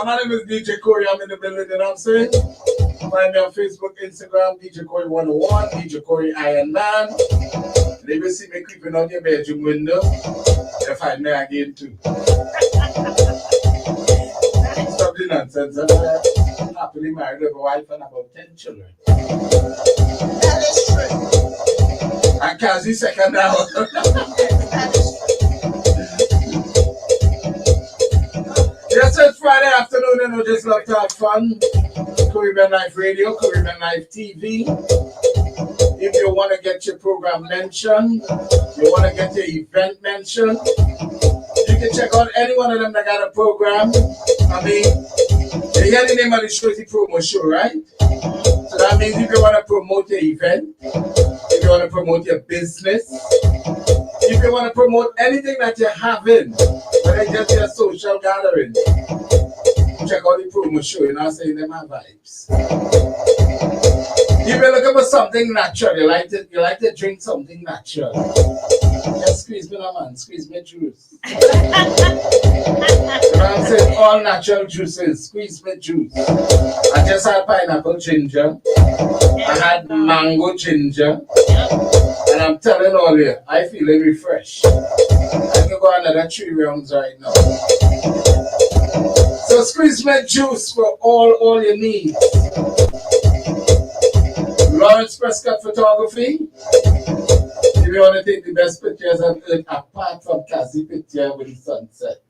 My name is DJ Corey. I'm in the building, you know what I'm saying? Find me on Facebook, Instagram, DJ Corey 101, DJ Corey Iron Man. And if you see me creeping on your bedroom window, you'll find me again too. Stop the nonsense. I'm happily married with a wife and about 10 children. That is true. And Cazzy second now. That is true. Yes, it's Friday afternoon, and we just love to have fun. Caribbean Life Radio, Caribbean Life TV. If you want to get your program mentioned, you want to get your event mentioned, you can check out any one of them that got a program. I mean, you hear the name of the show is the promo show, right? So that means if you want to promote your event, if you want to promote your business, if you want to promote anything that you're having, whether it's just your social gathering, check out the promo show, you know what I'm saying? Them have vibes. If you're looking for something natural, you like to drink something natural. Just squeeze me, no man, squeeze me juice. You know what I'm saying? All natural juices, squeeze me juice. I just had pineapple ginger. I had mango ginger. And I'm telling all you, I feeling refreshed. I can go another 3 rounds right now. So squeeze me juice for all you need. Lawrence Prescott Photography. If you want to take the best pictures on earth apart from Cazzy picture with the sunset,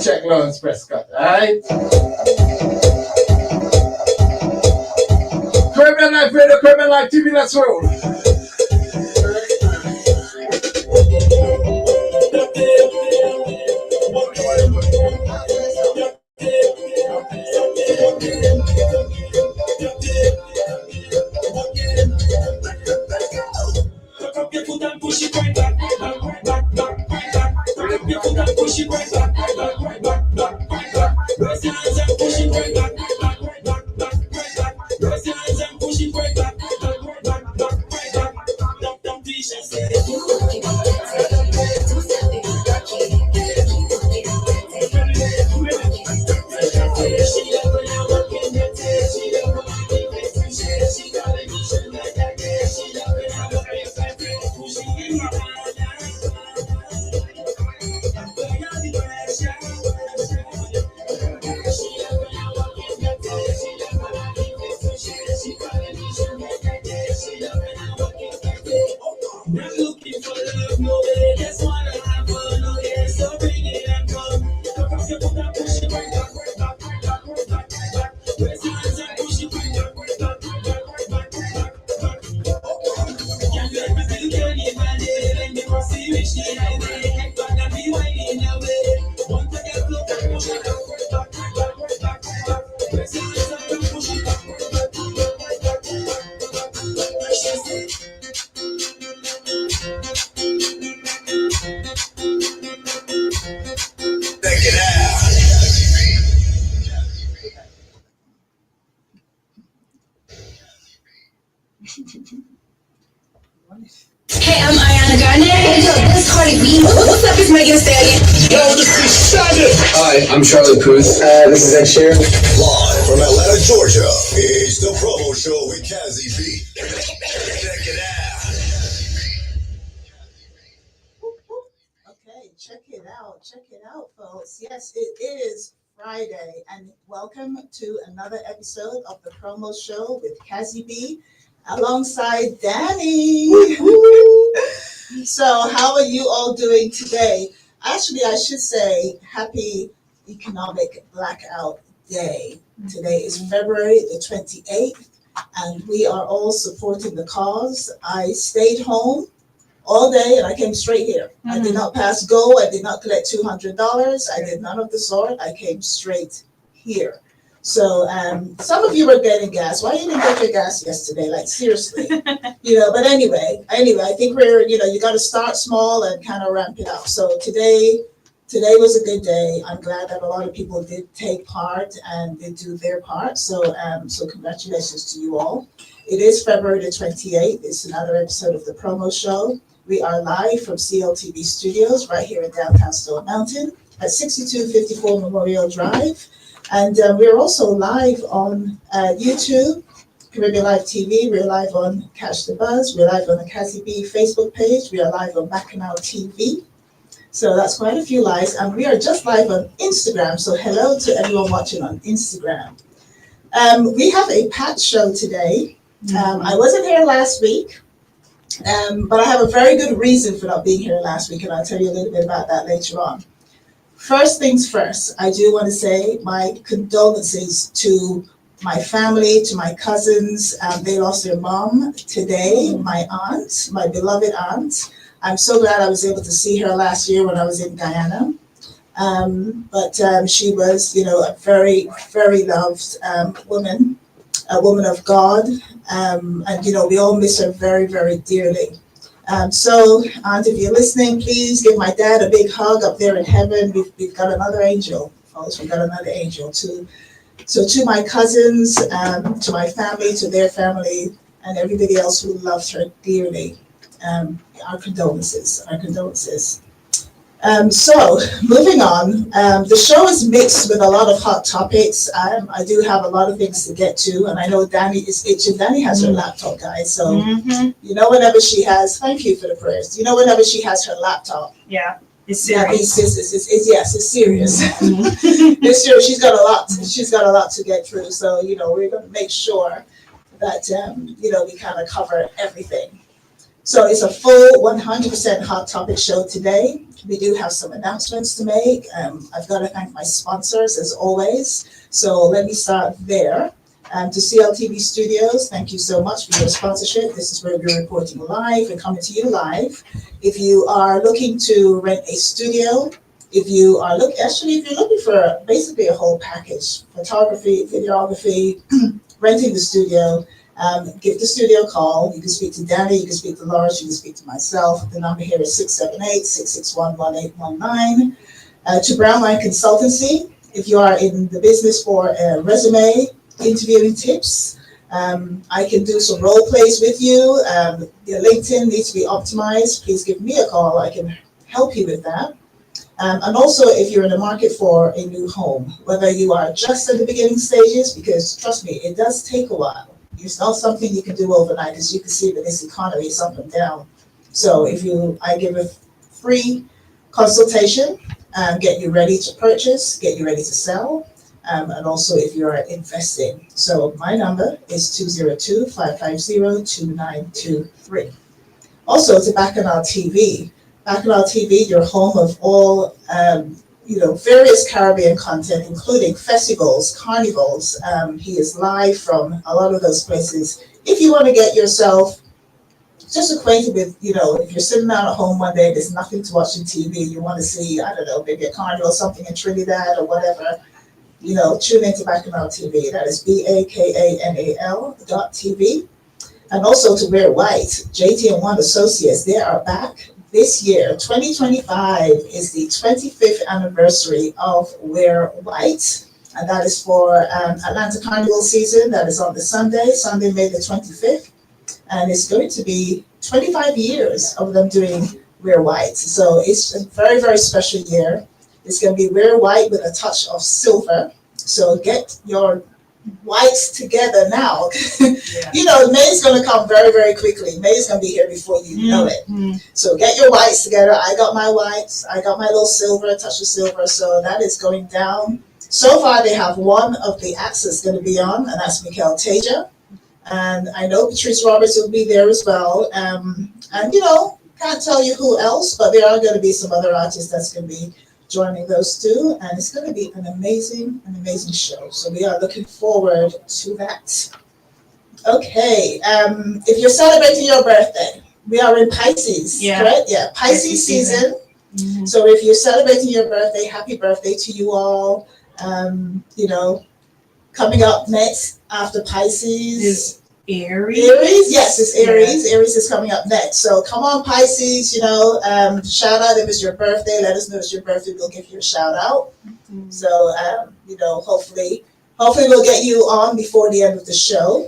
check Lawrence Prescott, alright? Caribbean Life Radio, Caribbean Life TV, let's roll. Push it right back, push it right back, raise your hands and push it right back, raise your hands and push it right back, dump t-shirts. Hey, I'm Ariana Grande. Hey, yo, this is Cardi B. What's up, it's Megan Thee Stallion. Yo, this is Shannon. Hi, I'm Charlie Puth. This is Ed Sheeran. Live from Atlanta, Georgia. It's the promo show with Cazzy Bee. Check it out. Okay, check it out, folks. Yes, it is Friday, and welcome to another episode of the promo show with Cazzy Bee alongside Dani. So, how are you all doing today? Actually, I should say happy Economic Blackout Day. Today is February the 28th, and we are all supporting the cause. I stayed home all day and I came straight here. I did not pass go. I did not collect $200. I did none of the sort. I came straight here. So some of you were getting gas. Why you didn't get your gas yesterday? Like seriously, But anyway, I think you got to start small and kind of ramp it up. So today was a good day. I'm glad that a lot of people did take part and did do their part. So congratulations to you all. It is February the 28th. It's another episode of the promo show. We are live from CLTV Studios right here in downtown Stone Mountain at 6254 Memorial Drive. And we're also live on YouTube, Caribbean Live TV. We're live on Catch the Buzz. We're live on the Cazzy Bee Facebook page. We are live on Bacchanal TV. So that's quite a few lives. And we are just live on Instagram. So hello to everyone watching on Instagram. We have a packed show today. I wasn't here last week. But I have a very good reason for not being here last week, and I'll tell you a little bit about that later on. First things first, I do want to say my condolences to my family, to my cousins. They lost their mom today, my aunt, my beloved aunt. I'm so glad I was able to see her last year when I was in Guyana. But she was, a very, very loved woman. A woman of God, and we all miss her very, very dearly. So, Aunt, if you're listening, please give my dad a big hug up there in heaven. We've got another angel, folks. We've got another angel too. So, to my cousins, to my family, to their family, and everybody else who loved her dearly, our condolences. Our condolences. So moving on, the show is mixed with a lot of hot topics. I do have a lot of things to get to, and I know Dani is itching. Dani has her laptop, guys. So whenever she has, thank you for the prayers. Whenever she has her laptop, it's serious. It's serious. It's serious. She's got a lot. She's got a lot to get through. So we're going to make sure that we kind of cover everything. So it's a full 100% hot topic show today. We do have some announcements to make. I've got to thank my sponsors as always. So let me start there. To CLTV Studios, thank you so much for your sponsorship. This is where we're reporting live and coming to you live. If you are looking to rent a studio, if you're looking for basically a whole package, photography, videography, renting the studio, give the studio a call. You can speak to Dani, you can speak to Lars, you can speak to myself. The number here is 678-661-1819. To Brownline Consultancy, if you are in the business for a resume, interviewing tips, I can do some role plays with you. Your LinkedIn needs to be optimized. Please give me a call. I can help you with that. And also, if you're in the market for a new home, whether you are just at the beginning stages, because trust me, it does take a while. It's not something you can do overnight, because you can see that this economy is up and down. So I give a free consultation, get you ready to purchase, get you ready to sell, and also if you're investing. So my number is 202-550-2923. Also to Bacchanal TV. Bacchanal TV, your home of all various Caribbean content, including festivals, carnivals. He is live from a lot of those places. If you want to get yourself just acquainted with, if you're sitting down at home one day, there's nothing to watch on TV, you want to see, I don't know, maybe a carnival, something in Trinidad or whatever, tune into Bacchanal TV. That is BAKANAL.TV. And also to Wear White, JT and One Associates, they are back. This year, 2025, is the 25th anniversary of Wear White, and that is for Atlanta Carnival season. That is on the Sunday, May the 25th, and it's going to be 25 years of them doing Wear White. So it's a very, very special year. It's going to be Wear White with a touch of silver. So get your whites together now. May's going to come very, very quickly. May's going to be here before you know it. So get your whites together. I got my whites. I got my little silver, a touch of silver. So that is going down. So far, they have one of the acts that's going to be on, and that's Mikhail Teja. And I know Patrice Roberts will be there as well. And can't tell you who else, but there are going to be some other artists that's going to be joining those two, and it's going to be an amazing show. So we are looking forward to that. Okay, if you're celebrating your birthday, we are in Pisces, correct? Yeah, Pisces season. Mm-hmm. So if you're celebrating your birthday, happy birthday to you all. Coming up next after Pisces is Aries. Yes, it's Aries. Yeah. Aries is coming up next. So come on, Pisces, shout out if it's your birthday. Let us know it's your birthday. We'll give you a shout out. Mm-hmm. So, hopefully we'll get you on before the end of the show.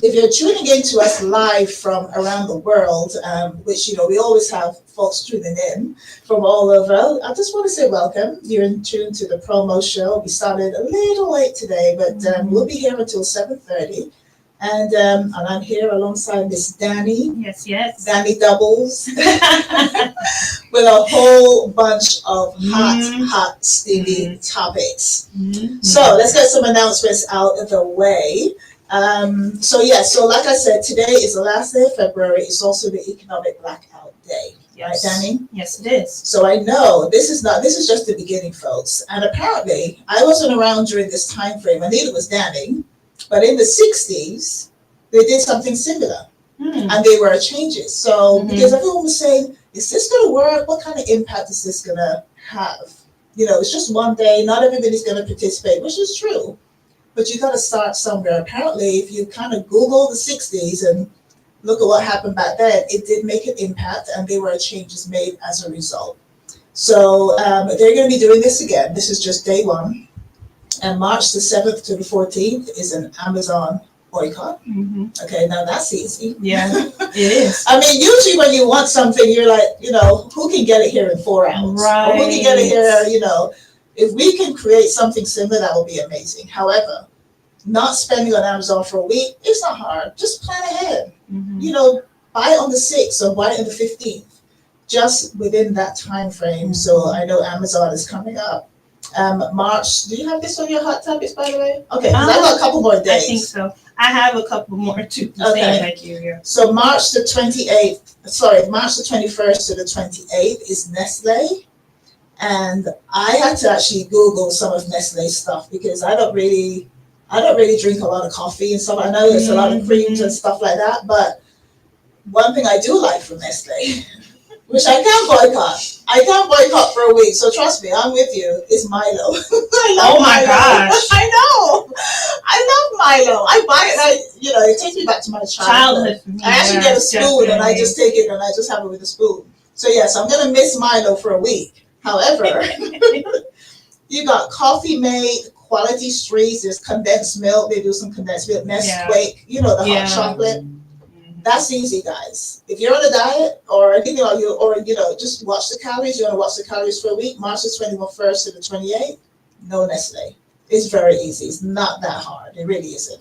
If you're tuning in to us live from around the world, which, we always have folks tuning in from all over, I just want to say welcome. You're in tune to the promo show. We started a little late today, but we'll be here until 7:30. And I'm here alongside Miss Dani. Yes. Dani Doubles. With a whole bunch of hot, steamy topics. Mm-hmm. So let's get some announcements out of the way. So like I said, today is the last day of February. It's also the Economic Blackout Day. Yes. Right, Dani? Yes, it is. So I know this is just the beginning, folks. And apparently, I wasn't around during this time frame, and neither was Dani. But in the 60s, they did something similar. And they were changes. So because everyone was saying, is this going to work? What kind of impact is this going to have? It's just one day. Not everybody's going to participate, which is true. But you got to start somewhere. Apparently, if you kind of Google the 60s and look at what happened back then, it did make an impact, and there were changes made as a result. So they're going to be doing this again. This is just day one. And March the 7th to the 14th is an Amazon boycott. Mm-hmm. Okay, now that's easy. Yeah, it is. I mean, usually when you want something, you're like, who can get it here in 4 hours? Right. Or who can get it here, if we can create something similar, that will be amazing. However, not spending on Amazon for a week, it's not hard. Just plan ahead. Mm-hmm. Buy it on the 6th or buy it on the 15th, just within that time frame. Mm-hmm. So I know Amazon is coming up. March, do you have this on your hot topics, by the way? Okay, I've got a couple more days. I think so. I have a couple more too. Okay. Thank you. Yeah. So March the 21st to the 28th is Nestle. And I had to actually Google some of Nestle stuff because I don't really drink a lot of coffee and stuff. I know there's a lot of creams and stuff like that, but one thing I do like from Nestle, which I can't boycott for a week. So trust me, I'm with you. Is Milo. Oh my gosh! I know. I love Milo. I buy it. It takes me back to my childhood. I actually get a spoon definitely. And I just take it and I just have it with a spoon. So yes, I'm gonna miss Milo for a week. However, you got Coffee Mate, Quality Streets. There's condensed milk. They do some condensed milk. Nesquik. The hot chocolate. That's easy, guys. If you're on a diet or anything, or just watch the calories. You want to watch the calories for a week. March the 21st to the 28th. No Nestle. It's very easy. It's not that hard. It really isn't.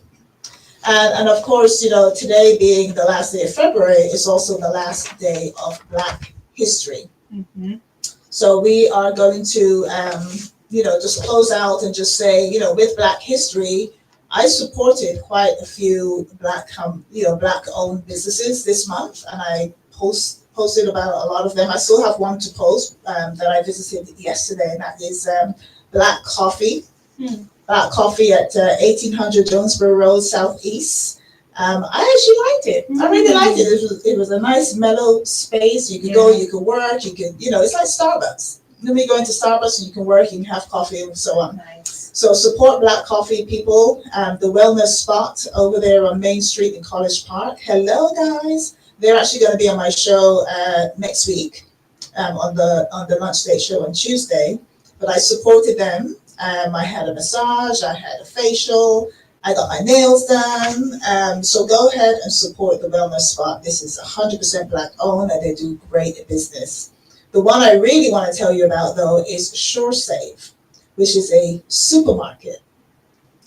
And of course, today being the last day of February is also the last day of Black History. Mm-hmm. So we are going to, just close out and just say, with Black History, I supported quite a few Black-owned businesses this month, and I posted about a lot of them. I still have one to post that I visited yesterday, and that is Black Coffee. Black Coffee at 1800 Jonesboro Road, Southeast. I actually liked it. I really liked it. It was a nice, mellow space. You could go, you could work, you could, it's like Starbucks. Let me go into Starbucks and you can work, you can have coffee and so on. Nice. So support Black Coffee, people. The wellness spot over there on Main Street in College Park. Hello, guys. They're actually going to be on my show next week on the lunch day show on Tuesday. But I supported them. I had a massage. I had a facial. I got my nails done. So go ahead and support the wellness spot. This is 100% Black owned, and they do great business. The one I really want to tell you about, though, is SureSave, which is a supermarket.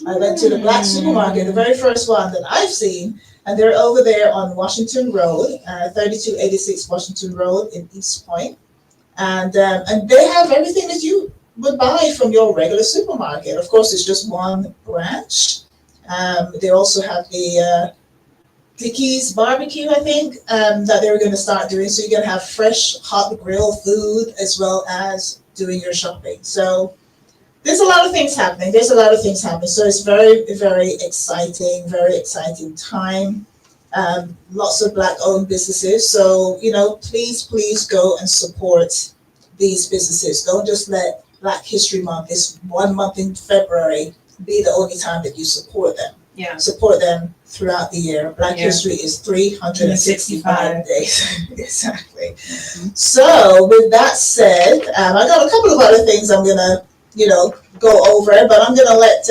I went to the Black supermarket, the very first one that I've seen, and they're over there on Washington Road, 3286 Washington Road in East Point. And they have everything that you would buy from your regular supermarket. Of course, it's just one branch. They also have the Dickie's Barbecue, I think, that they were going to start doing. So you're going to have fresh, hot grill food as well as doing your shopping. So there's a lot of things happening. So it's very, very exciting time. Lots of Black-owned businesses. So, please go and support these businesses. Don't just let Black History Month, this 1 month in February, be the only time that you support them. Yeah. Support them throughout the year. Black History is 365 days. Exactly. So with that said, I got a couple of other things I'm gonna, go over, but I'm gonna let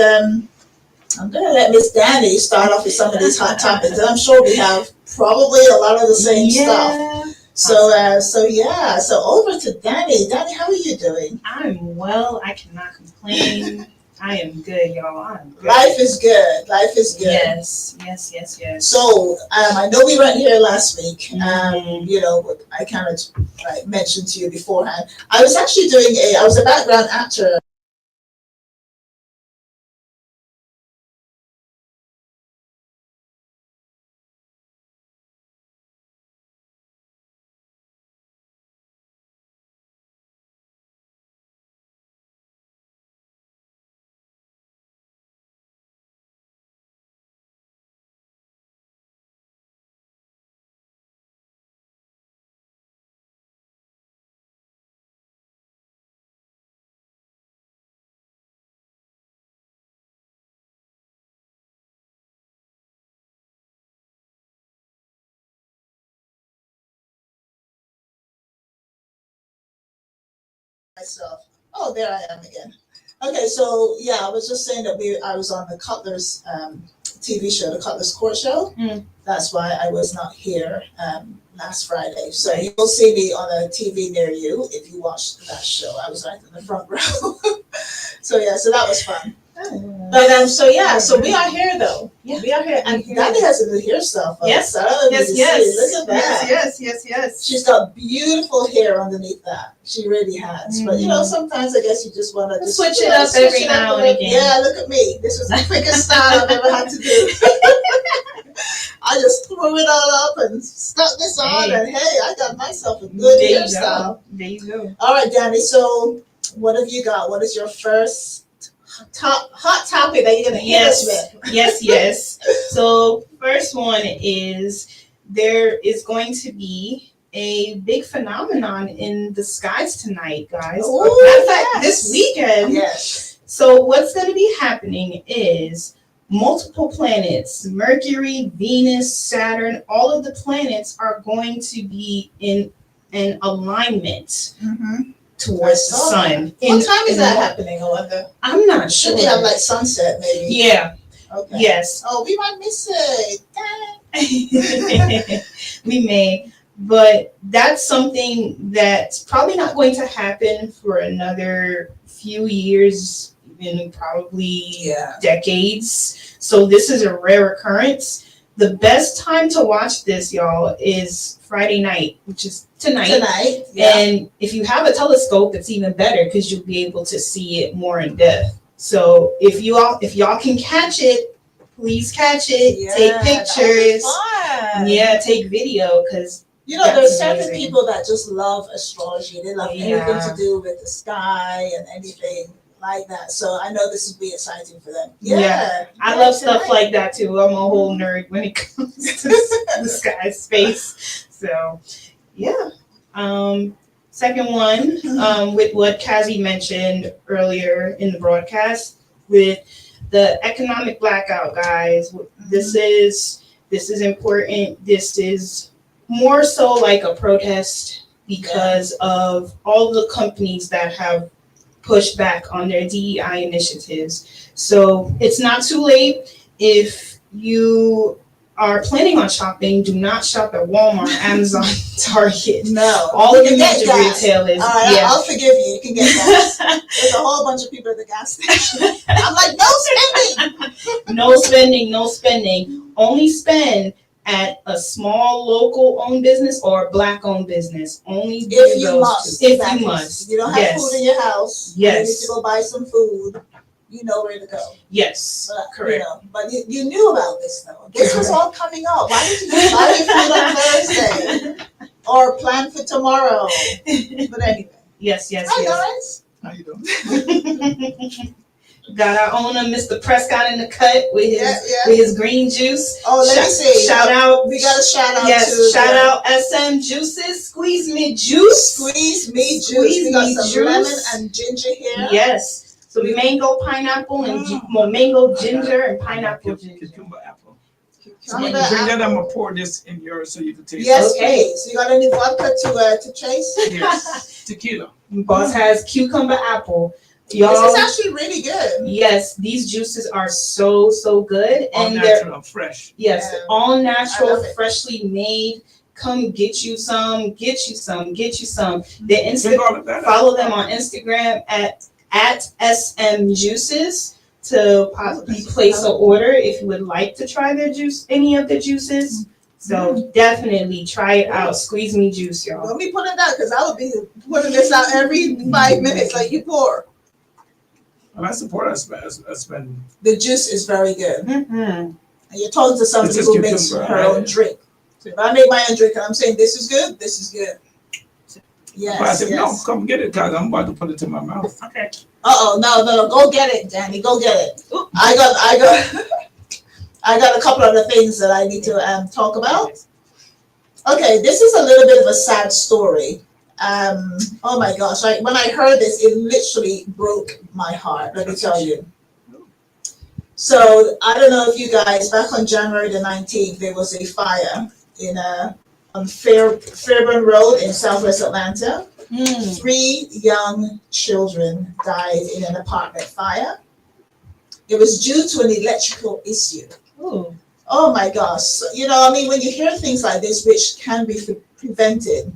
Miss Dani start off with some of these hot topics. And I'm sure we have probably a lot of the same stuff. So over to Dani. Dani, how are you doing? I'm well. I cannot complain. I am good, y'all. I'm good. Life is good. Yes. So I know we weren't here last week. I kind of mentioned to you beforehand. I was actually I was a background actor. Myself. Oh, there I am again. Okay, so I was just saying that I was on the Cutler's TV show, the Cutler's Court Show. That's why I was not here last Friday. So you will see me on a TV near you if you watched that show. I was right in the front row. So that was fun. But so we are here though. Yeah. We are here, and Dani has to hear stuff. Yes. Look at that. Yes. She's got beautiful hair underneath that. She really has. But sometimes I guess you just want to switch it up every now and again. Yeah, look at me. This was the quickest style I've ever had to do. I just threw it all up and stuck this on, and I got myself a good hairstyle. There you go. All right, Dani. So what have you got? What is your first hot topic that you're going to hit us with? Yes. So first one is there is going to be a big phenomenon in the skies tonight, guys. This weekend. Yes. So what's going to be happening is multiple planets, Mercury, Venus, Saturn, all of the planets are going to be in an alignment. Towards the sun. What time is that happening, I wonder? I'm not sure. Should we have sunset maybe? Yeah. Okay. Yes. Oh, we might miss it. We may. But that's something that's probably not going to happen for another few years, even probably decades. So this is a rare occurrence. The best time to watch this, y'all, is Friday night, which is tonight. And if you have a telescope, it's even better because you'll be able to see it more in depth. So if y'all can catch it, please catch it. Take pictures. Take video because there's certain people that just love astrology. They love anything to do with the sky and anything like that. So I know this will be exciting for them. I love stuff like that too. I'm a whole nerd when it comes to the sky space. So second one, with what Cazzy mentioned earlier in the broadcast with the economic blackout, guys. This is important. This is more so like a protest because of all the companies that have pushed back on their DEI initiatives. So it's not too late. If you are planning on shopping, do not shop at Walmart, Amazon, Target. No. All of the major retailers. All right, I'll forgive you. You can get gas. There's a whole bunch of people at the gas station. I'm like, no spending. No spending. Only spend at a small local owned business or a black owned business. Only do if you those must. two. If you must. You don't have food in your house. Yes. You need to go buy some food. you know where to go. Yes, But, correct. But you knew about this though. This was all coming up. Why did you just buy your food on Thursday or plan for tomorrow? But anyway. Yes. Hi guys. How you doing? Got our owner, Mr. Prescott, in the cut with his green juice. Oh, let me see. Shout out. We got a shout out. Yes, to shout out SM Juices. Squeeze me juice. Squeeze me juice. We got some lemon and ginger here. Yes. So mango, pineapple, and mango, ginger, and pineapple ginger. Cucumber apple. So Bring that. I'm gonna pour this in yours so you can taste. Yes, Okay. please. You got any vodka to chase? Yes. Tequila. Boss has cucumber apple. Y'all, This is actually really good. yes, these juices are so good, All and natural, fresh. yes, Yeah. all I natural, love it. freshly made. Come get you some. The Drink all of that. follow them on Instagram at SM Juices to possibly place an order if you would like to try their juice, any of the juices. So definitely try it out. Squeeze me juice, y'all. Let me put it out because I would be putting this out every 5 minutes like you pour. Well, I support us. Spend. The juice is very good. Mm-hmm. And you're talking to somebody It's who just makes cucumber, her right? own drink. So if I make my own drink and I'm saying this is good, this is good. Yes, But I said, no, yes. come get it, cause I'm about to put it in my mouth. Okay. No, go get it, Danny. Go get it. I got I got a couple of other things that I need to talk about. Okay, this is a little bit of a sad story. Oh my gosh, when I heard this, it literally broke my heart, let me tell you. So I don't know if you guys, back on January the 19th, there was a fire on Fairburn Road in Southwest Atlanta. 3 young children died in an apartment fire. It was due to an electrical issue. Ooh. Oh my gosh. So, when you hear things like this, which can be prevented,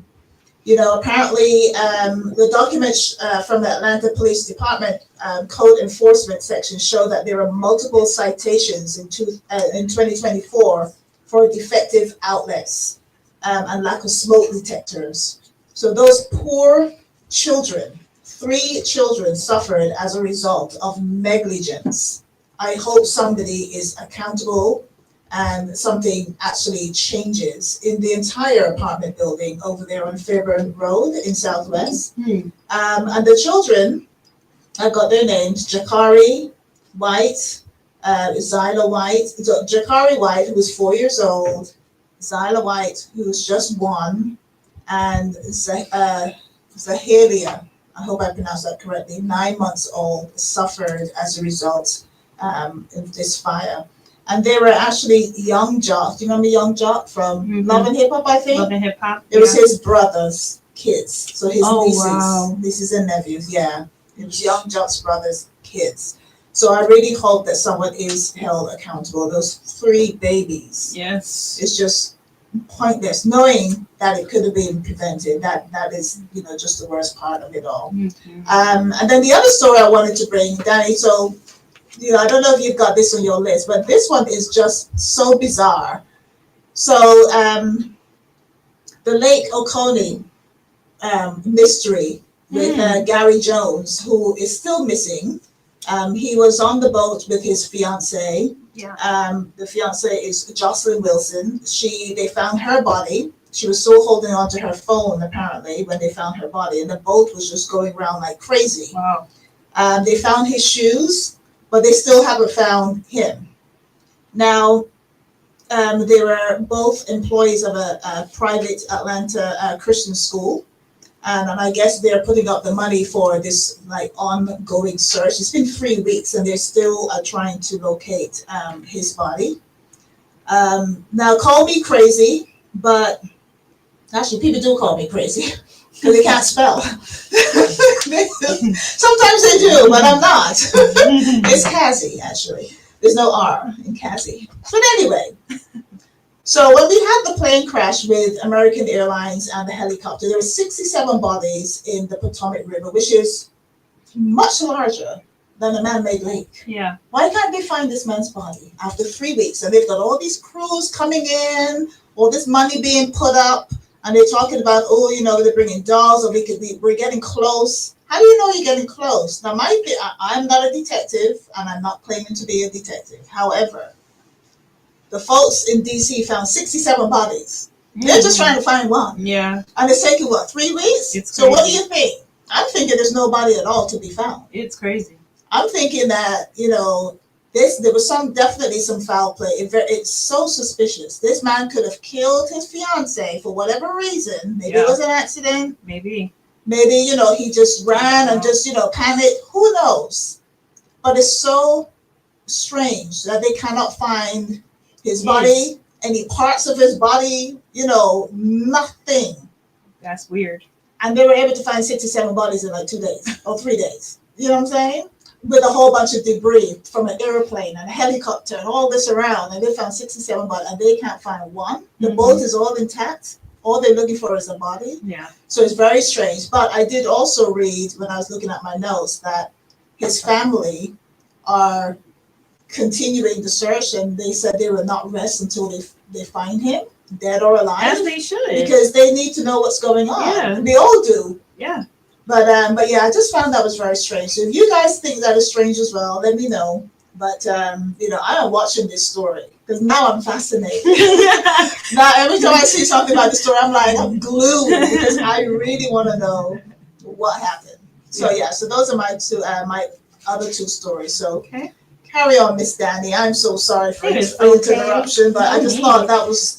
apparently the documents from the Atlanta Police Department Code Enforcement section show that there are multiple citations in 2024 for defective outlets and lack of smoke detectors. So those poor children, 3 children suffered as a result of negligence. I hope somebody is accountable and something actually changes in the entire apartment building over there on Fairburn Road in Southwest. And the children, I got their names, Jakari White, Zyla White, Jakari White, who was 4 years old, Zyla White, who was just 1, and Zahalia, I hope I pronounced that correctly, 9 months old, suffered as a result of this fire. And they were actually Young Jock. Do you remember Young Jock from Love and Hip Hop, I think? Love and Hip Hop. It was his brother's kids. So his wow. nieces and nephews, yeah. It was Young Jock's brother's kids. So I really hope that someone is held accountable. Those 3 babies. Yes. It's just pointless, knowing that it could have been prevented. That is, just the worst part of it all. Mm-hmm. And then the other story I wanted to bring, Danny, so I don't know if you've got this on your list, but this one is just so bizarre. So the Lake Oconee mystery with Gary Jones, who is still missing. He was on the boat with his fiance. Yeah. The fiance is Jocelyn Wilson. They found her body. She was still holding on to her phone apparently when they found her body, and the boat was just going around like crazy. Wow. They found his shoes, but they still haven't found him. Now, they were both employees of a private Atlanta Christian school. And I guess they're putting up the money for this ongoing search. It's been 3 weeks and they're still trying to locate his body. Now, call me crazy, but actually people do call me crazy because they can't spell. Sometimes they do, but I'm not. It's Cazzy, actually. There's no R in Cazzy. But anyway, so when we had the plane crash with American Airlines and the helicopter, there were 67 bodies in the Potomac River, which is much larger than a man-made lake. Yeah. Why can't they find this man's body after 3 weeks? And they've got all these crews coming in, all this money being put up, and they're talking about, they're bringing dolls, or we're getting close. How do you know you're getting close? Now, I'm not a detective, and I'm not claiming to be a detective. However, the folks in DC found 67 bodies. They're just trying to find one. Yeah. And it's taking, 3 weeks? It's so what do crazy. you think? I'm thinking there's no body at all to be found. It's crazy. I'm thinking that, there was definitely some foul play. It's so suspicious. This man could have killed his fiance for whatever reason. Maybe it was an accident. Maybe, he just ran and just, panicked. Who knows? But it's so strange that they cannot find his body, any parts of his body, nothing. That's weird. And they were able to find 67 bodies in like 2 days or 3 days. You know what I'm saying? With a whole bunch of debris from an airplane and a helicopter and all this around. And they found 67 bodies and they can't find one. The boat is all intact. All they're looking for is a body. Yeah. So it's very strange. But I did also read when I was looking at my notes that his family are continuing the search, and they said they will not rest until they find him, dead or alive. As they should. Because they need to know what's going on. Yeah. They all do. Yeah. But yeah, I just found that was very strange. So if you guys think that is strange as well, let me know. But I am watching this story because now I'm fascinated. Now every time I see something about the story, I'm glued because I really want to know what happened. So so those are my other two stories. So carry on, Miss Dani. I'm so sorry for the interruption, but I just thought that was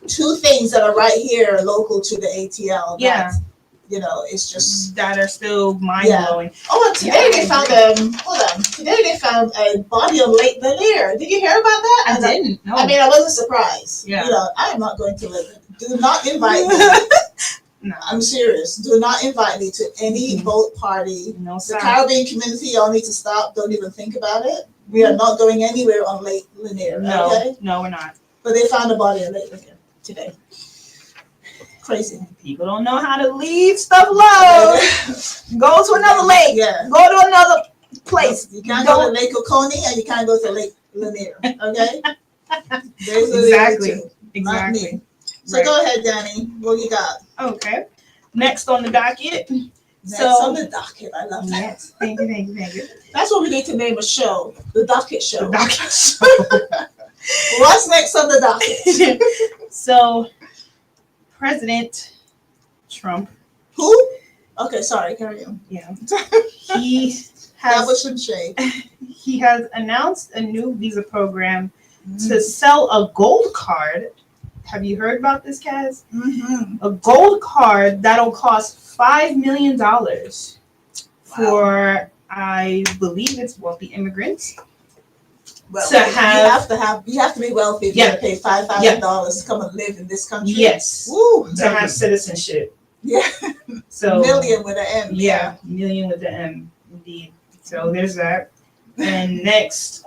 two things that are right here local to the ATL. That, it's just that are still mind blowing. Oh, and today they found Today they found a body on Lake Lanier. Did you hear about that? I didn't. No. I mean, I wasn't surprised. Yeah. I am not going to live it. Do not invite me. No. I'm serious. Do not invite me to any boat party. No, the Caribbean community, y'all need to stop. Don't even think about it. We are not going anywhere on Lake Lanier. No, okay? No, we're not. But they found a body on Lake Lanier today. Crazy. People don't know how to leave stuff alone. Go to another lake. Yeah. Go to another place. You can't go to Lake Oconee and you can't go to Lake Lanier. Okay? Exactly. Exactly. So go ahead, Dani. What you got? Okay. Next on the docket. On the docket. I love that. Yes. Thank you. That's what we need to name a show. The Docket Show. The Docket Show. What's next on the docket? So, President Trump. Who? Okay, sorry, carry on. Yeah. He has announced a new visa program to sell a gold card. Have you heard about this, Kaz? Mm-hmm. A gold card that'll cost $5 million for, I believe it's wealthy immigrants. Well, you have to be wealthy if you're going to pay $5,000 to come and live in this country. Yes. Woo, to have citizenship. Yeah. So million with an M. Yeah, million with an M, indeed. So there's that. And next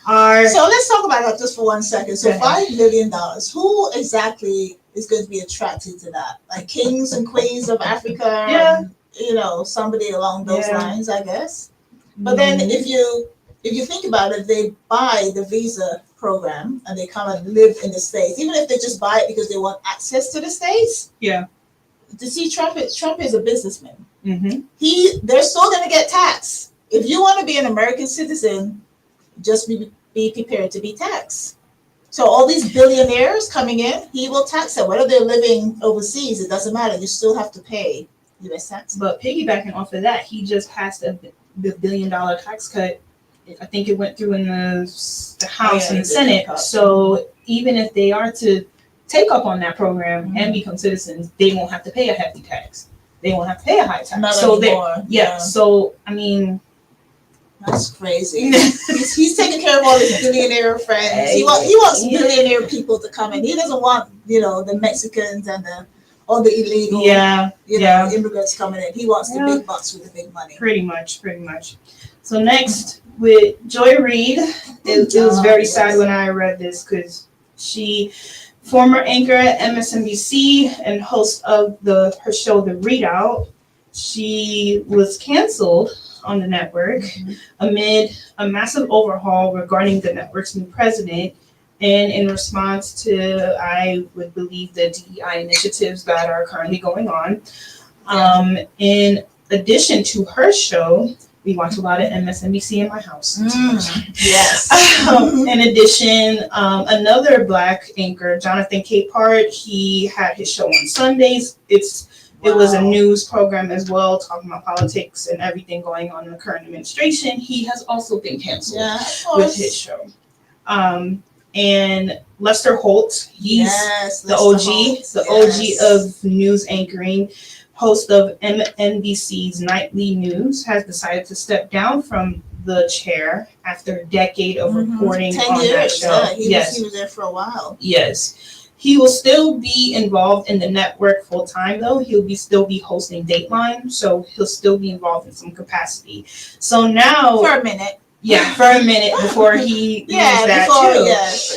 are so let's talk about that just for 1 second. So $5 million. Who exactly is going to be attracted to that? Like kings and queens of Africa? Yeah. And, somebody along those lines, I guess. But then if you think about it, they buy the visa program and they come and live in the States. Even if they just buy it because they want access to the States. Yeah. To see Trump is a businessman. Mm-hmm. They're still going to get taxed. If you want to be an American citizen, just be prepared to be taxed. So all these billionaires coming in, he will tax them. Whether they're living overseas, it doesn't matter. You still have to pay U.S. tax. But piggybacking off of that, he just passed the $1 billion tax cut. I think it went through in the House and the Senate. So even if they are to take up on that program and become citizens, they won't have to pay a hefty tax. They won't have to pay a high tax. Not anymore. Yeah. So I mean, that's crazy. he's taking care of all his billionaire friends. He wants billionaire people to come in. He doesn't want the Mexicans and all the illegal immigrants coming in. He wants the big bucks with the big money. Pretty much. So next with Joy Reid, it was very sad when I read this because she, former anchor at MSNBC and host of her show The Readout, she was canceled on the network amid a massive overhaul regarding the network's new president and in response to, I would believe, the DEI initiatives that are currently going on. And addition to her show, we watch a lot of MSNBC in my house. Yes. In addition, another Black anchor, Jonathan Capehart, he had his show on Sundays. It was a news program as well, talking about politics and everything going on in the current administration. He has also been canceled with his show. And Lester Holt, he's the OG of news anchoring, host of NBC's Nightly News, has decided to step down from the chair after a decade of reporting 10 on years. that show. He was there for a while. Yes. He will still be involved in the network full time, though. He'll still be hosting Dateline, so he'll still be involved in some capacity. So now, for a minute, before he leaves that too.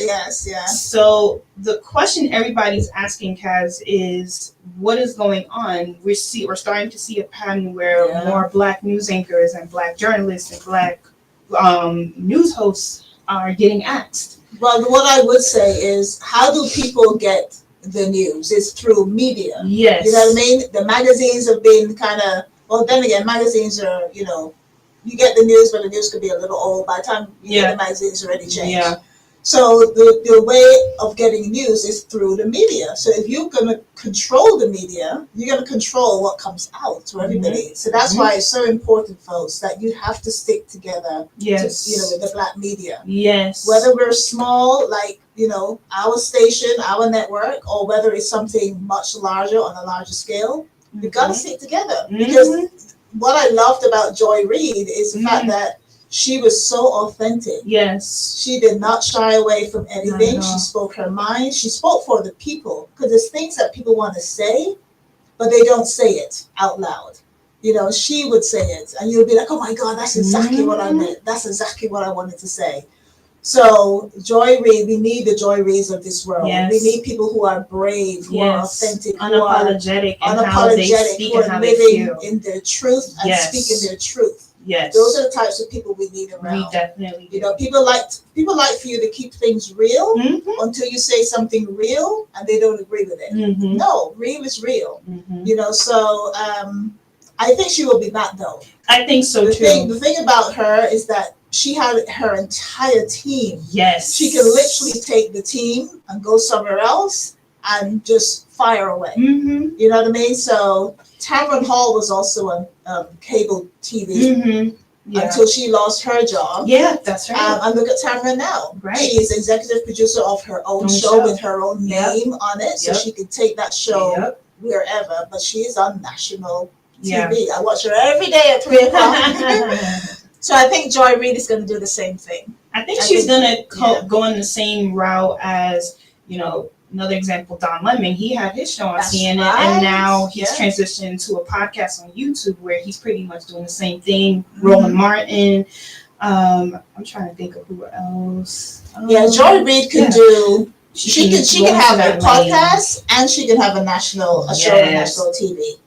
Yes. So the question everybody's asking, Kaz, is what is going on? We're starting to see a pattern where more Black news anchors and Black journalists and Black news hosts are getting axed. Well, what I would say is, how do people get the news? It's through media. Yes. You know what I mean? The magazines have been kind of, well, then again, magazines are, you get the news, but the news could be a little old. By the time you get the magazines already changed. Yeah. So the way of getting news is through the media. So if you're going to control the media, you're going to control what comes out to everybody. So that's why it's so important, folks, that you have to stick together with the Black media. Yes. Whether we're small, like, our station, our network, or whether it's something much larger on a larger scale, we've got to stick together. Because what I loved about Joy Reid is the fact that she was so authentic. Yes. She did not shy away from anything. She spoke her mind. She spoke for the people. Because there's things that people want to say, but they don't say it out loud. She would say it. And you'll be like, oh my God, that's exactly what I meant. That's exactly what I wanted to say. So Joy Reid, we need the Joy Reids of this world. Yes. We need people who are brave, who are authentic, unapologetic, who are living in their truth and speaking their truth. Yes. Those are the types of people we need around. We definitely do. People like for you to keep things real until you say something real and they don't agree with it. No, real is real. So I think she will be back though. I think so too. The thing about her is that she had her entire team. Yes. She can literally take the team and go somewhere else and just fire away. You know what I mean? So Tamron Hall was also on cable TV until she lost her job. Yeah, that's right. And look at Tamron now. Right. She is executive producer of her own show with her own name on it, so she can take that show wherever. But she is on national TV. I watch her every day at 3 o'clock. So I think Joy Reid is going to do the same thing. I think she's going to go in the same route as, another example, Don Lemon. He had his show on CNN, and now he's transitioned to a podcast on YouTube where he's pretty much doing the same thing. Roland Martin. I'm trying to think of who else. Joy Reid can do. She can have a podcast and she can have a show on national TV.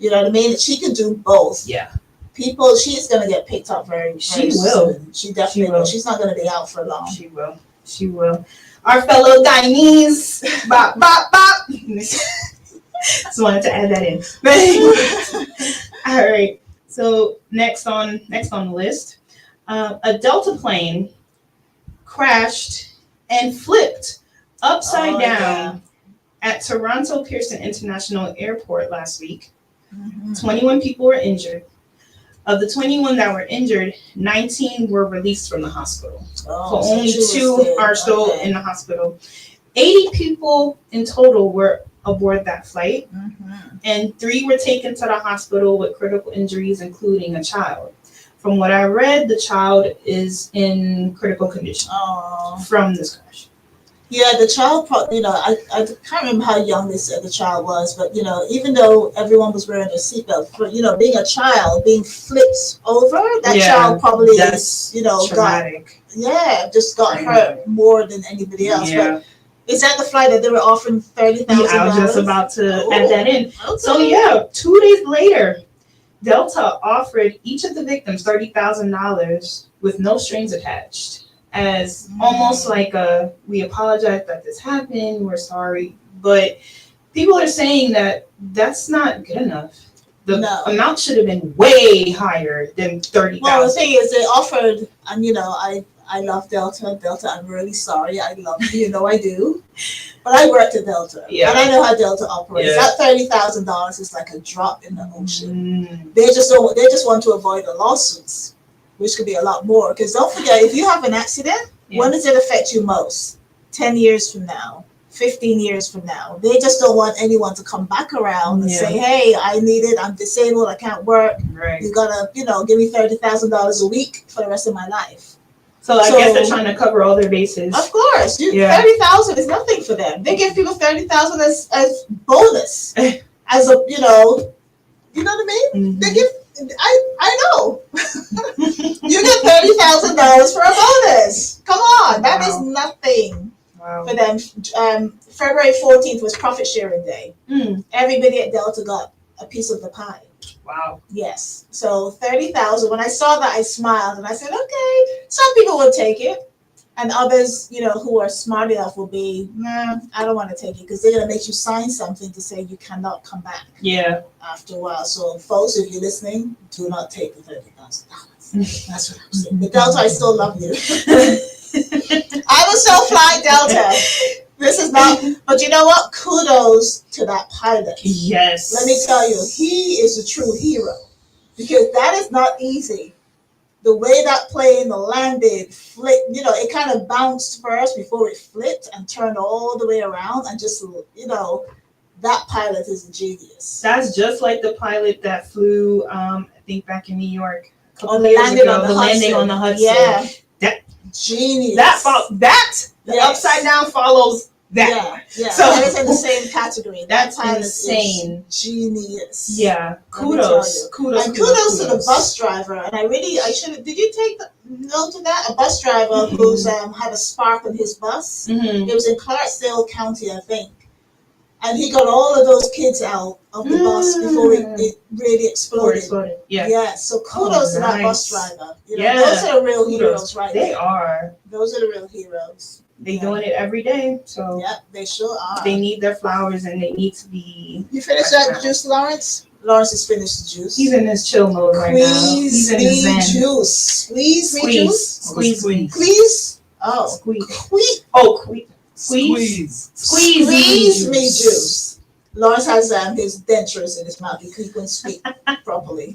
You know what I mean? She can do both. Yeah. She's going to get picked up very She will. Soon. She definitely will. She's not going to be out for long. She will. Our fellow Dinese. Bop, bop, bop. Just wanted to add that in. All right. So next on the list, a Delta plane crashed and flipped upside down at Toronto Pearson International Airport last week. 21 people were injured. Of the 21 that were injured, 19 were released from the hospital. So only 2 are still in the hospital. 80 people in total were aboard that flight, and 3 were taken to the hospital with critical injuries, including a child. From what I read, the child is in critical condition from this crash. Yeah, the child, I can't remember how young they said the child was, but, even though everyone was wearing their seatbelt, being a child, being flipped over, that child probably is, traumatic. got hurt more than anybody else. Yeah. But is that the flight that they were offering $30,000? I was just about to add that in. Okay. So 2 days later, Delta offered each of the victims $30,000 with no strings attached. As almost like we apologize that this happened, we're sorry. But people are saying that that's not good enough. The No. amount should have been way higher than 30,000. Well, the thing is, they offered, and I love Delta. Delta, I'm really sorry. I love you. I do. But I worked at Delta. Yeah. And I know how Delta operates. Yeah. That $30,000 is like a drop in the ocean. Mm. They just want to avoid the lawsuits, which could be a lot more. Because don't forget, if you have an accident, when does it affect you most? 10 years from now, 15 years from now. They just don't want anyone to come back around and say, hey, I need it. I'm disabled. I can't work. Right. You gotta, give me $30,000 a week for the rest of my life. So I guess they're trying to cover all their bases. Of course, 30,000 is nothing for them. They give people 30,000 as bonus, as a you know what I mean. Mm-hmm. They give. I know. You get $30,000 for a bonus. Come on, that is nothing for them. February 14th was profit sharing day. Everybody at Delta got a piece of the pie. Wow. Yes. So 30,000. When I saw that, I smiled and I said, okay, some people will take it. And others, who are smart enough will be, nah, I don't want to take it because they're going to make you sign something to say you cannot come back. Yeah. After a while. So folks, if you're listening, do not take the $30,000. That's what I'm saying. But Delta, I still love you. I will still fly Delta. This is not, but you know what? Kudos to that pilot. Yes. Let me tell you, he is a true hero because that is not easy. The way that plane landed, flipped, it kind of bounced first before it flipped and turned all the way around and just, that pilot is a genius. That's just like the pilot that flew, I think back in New York. Landing on the Hudson. Yeah. That genius. The upside down follows that. Yeah. So that is in the same category. That's pilot insane. Is genius. Yeah. Kudos. Kudos to the bus driver. And did you take note of that? A bus driver who's had a spark on his bus. Mm-hmm. It was in Clarksdale County, I think. And he got all of those kids out of the bus before it really exploded. Yeah. So kudos to that bus driver. Those are the real heroes right there. They are. Those are the real heroes. They're doing it every day. So yeah, they sure are. They need their flowers and they need to be. You finished that juice, Lawrence? Lawrence has finished the juice. He's in his chill mode right now. He's in his zen. Juice. Squeeze me juice. Squeeze me. Squeeze. Oh. Squeeze. Oh, Squeeze me juice. Lawrence has his dentures in his mouth. He couldn't speak properly.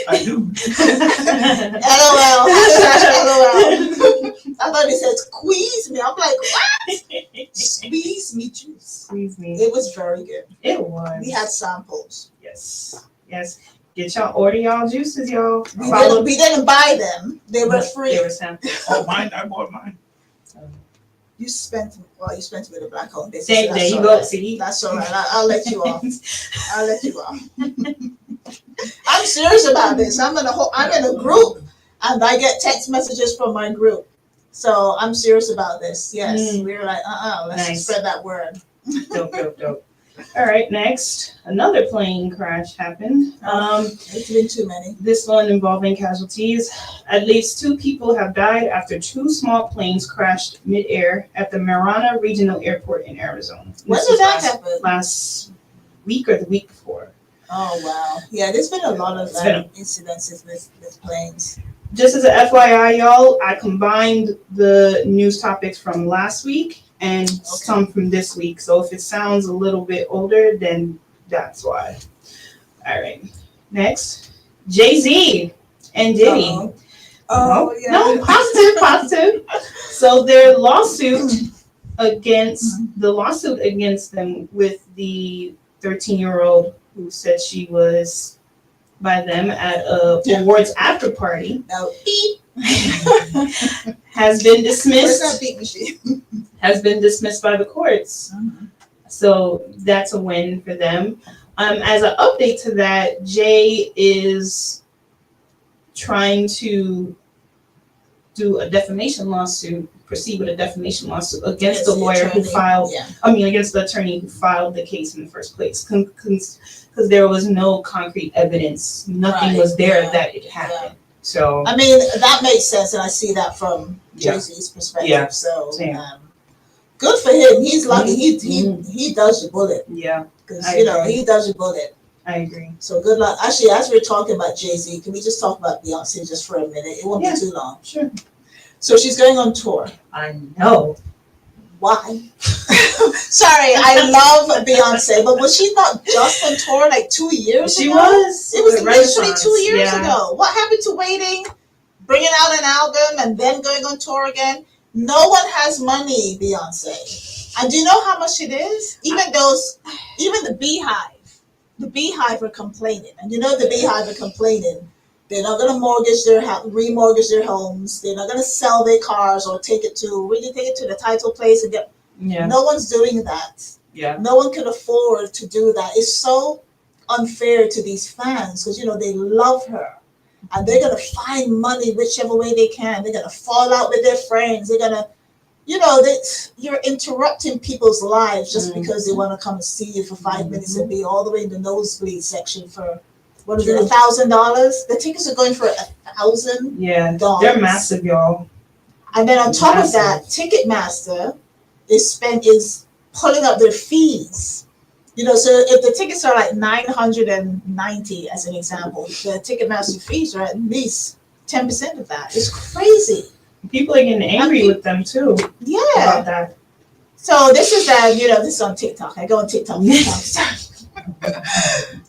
I do. LOL. I thought he said squeeze me. I'm like, what? Squeeze me juice. Squeeze me. It was very good. It was. We had samples. Yes. Get y'all order y'all juices, y'all. We didn't buy them. They were free. They were samples. Oh, mine. I bought mine. You spent with a black hole. There you go. See, that's all right. I'll let you off. I'm serious about this. I'm in a group, and I get text messages from my group. So I'm serious about this. Yes, we're like, let's spread that word. Dope. All right, next, another plane crash happened. It's been too many. This one involving casualties. At least 2 people have died after 2 small planes crashed midair at the Marana Regional Airport in Arizona. When did that happen? Last week or the week before. Oh, wow. Yeah, there's been a lot of incidences with planes. Just as a FYI, y'all, I combined the news topics from last week and some from this week. So if it sounds a little bit older, then that's why. All right. Next, Jay-Z and Diddy. Yeah. No, positive. So their lawsuit against them with the 13-year-old who said she was by them at a awards after party. No. Has been dismissed. Where's that beat machine? Has been dismissed by the courts. Mm-hmm. So that's a win for them. As an update to that, Jay is trying to do a defamation lawsuit, proceed with a defamation lawsuit against the lawyer who filed, against the attorney who filed the case in the first place. Because there was no concrete evidence. Nothing was there that it happened. Yeah. So I mean, that makes sense, and I see that from Jay-Z's perspective. Yeah. So good for him. He's lucky. He dodged the bullet. Yeah, because he dodged the bullet. I agree. So good luck. Actually, as we're talking about Jay-Z, can we just talk about Beyonce just for a minute? It won't be too long. Sure. So she's going on tour. I know. Why? Sorry, I love Beyonce, but was she not just on tour like 2 years She ago? was. It was literally Renaissance. 2 years Yeah. ago. What happened to waiting, bringing out an album, and then going on tour again? No one has money, Beyonce. And do you know how much it is? Even the Beehive are complaining. And you know the Beehive are complaining. They're not going to remortgage their homes. They're not going to sell their cars or take it to, where do you take it to, the title place and get. Yeah. No one's doing that. Yeah. No one can afford to do that. It's so unfair to these fans because, they love her. And they're going to find money whichever way they can. They're going to fall out with their friends. They're going to, you're interrupting people's lives just because they want to come and see you for 5 minutes and be all the way in the nosebleed section for, what is it, $1,000? The tickets are going for $1,000. Yeah. They're massive, y'all. And then on top of that, Ticketmaster is pulling up their fees. So if the tickets are like $990 as an example, the Ticketmaster fees are at least 10% of that. It's crazy. People are getting angry with them too. Yeah. About that. So this is this is on TikTok. I go on TikTok.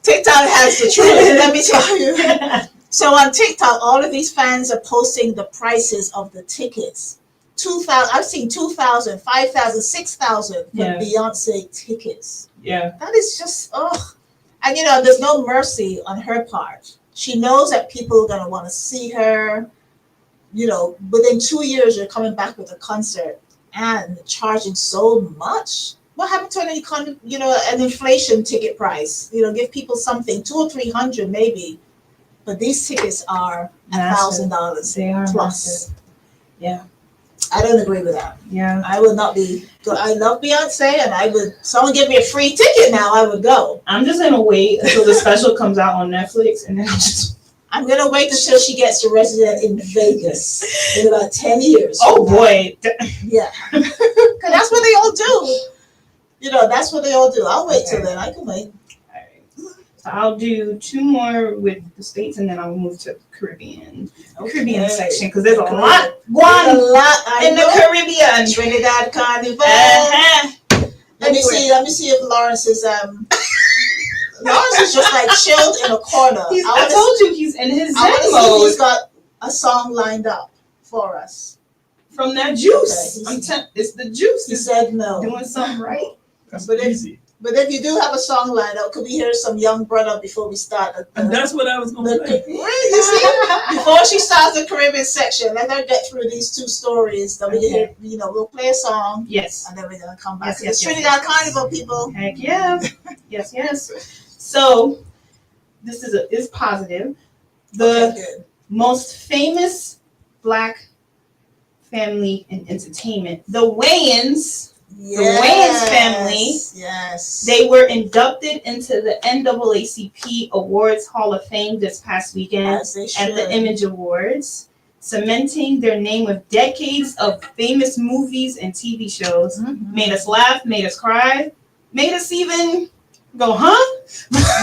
TikTok has the truth. Let me tell you. So on TikTok, all of these fans are posting the prices of the tickets. 2,000. I've seen 2,000, 5,000, 6,000 for Beyonce tickets. Yeah. That is just And there's no mercy on her part. She knows that people are gonna want to see her. Within 2 years, you're coming back with a concert and charging so much. What happened to an inflation ticket price? Give people something, $200 or $300 maybe, but these tickets are $1,000. They are plus. massive. Yeah. I don't agree with that. Yeah. I would not be. I love Beyonce, and someone give me a free ticket now, I would go. I'm just gonna wait until the special comes out on Netflix, and then I'm gonna wait until she gets a resident in Vegas in about 10 years. Oh boy. Yeah. Because that's what they all do. That's what they all do. I'll wait till then. I can wait. All right. So I'll do 2 more with the States, and then I'll move to Caribbean section because there's a lot going in the Caribbean. Trinidad Carnival. Let me see if Lawrence is Lawrence is just like chilled in a corner. I told you he's in his Zen mode. He's got a song lined up for us. From that juice. Okay, it's the juice. He said no. Doing something right. That's easy. But if you do have a song lined up, could we hear some Young Brother before we start? That's what I was going to say. You see, before she starts the Caribbean section, let her get through these 2 stories. Then we can hear, we'll play a song. Yes. And then we're going to come back. It's Trinidad Carnival, people. Heck yeah. Yes. So, this is positive. The most famous Black family in entertainment, the Wayans. The Wayans family. Yes. They were inducted into the NAACP Awards Hall of Fame this past weekend at the Image Awards, cementing their name with decades of famous movies and TV shows. Mm-hmm. Made us laugh, made us cry, made us even go, huh?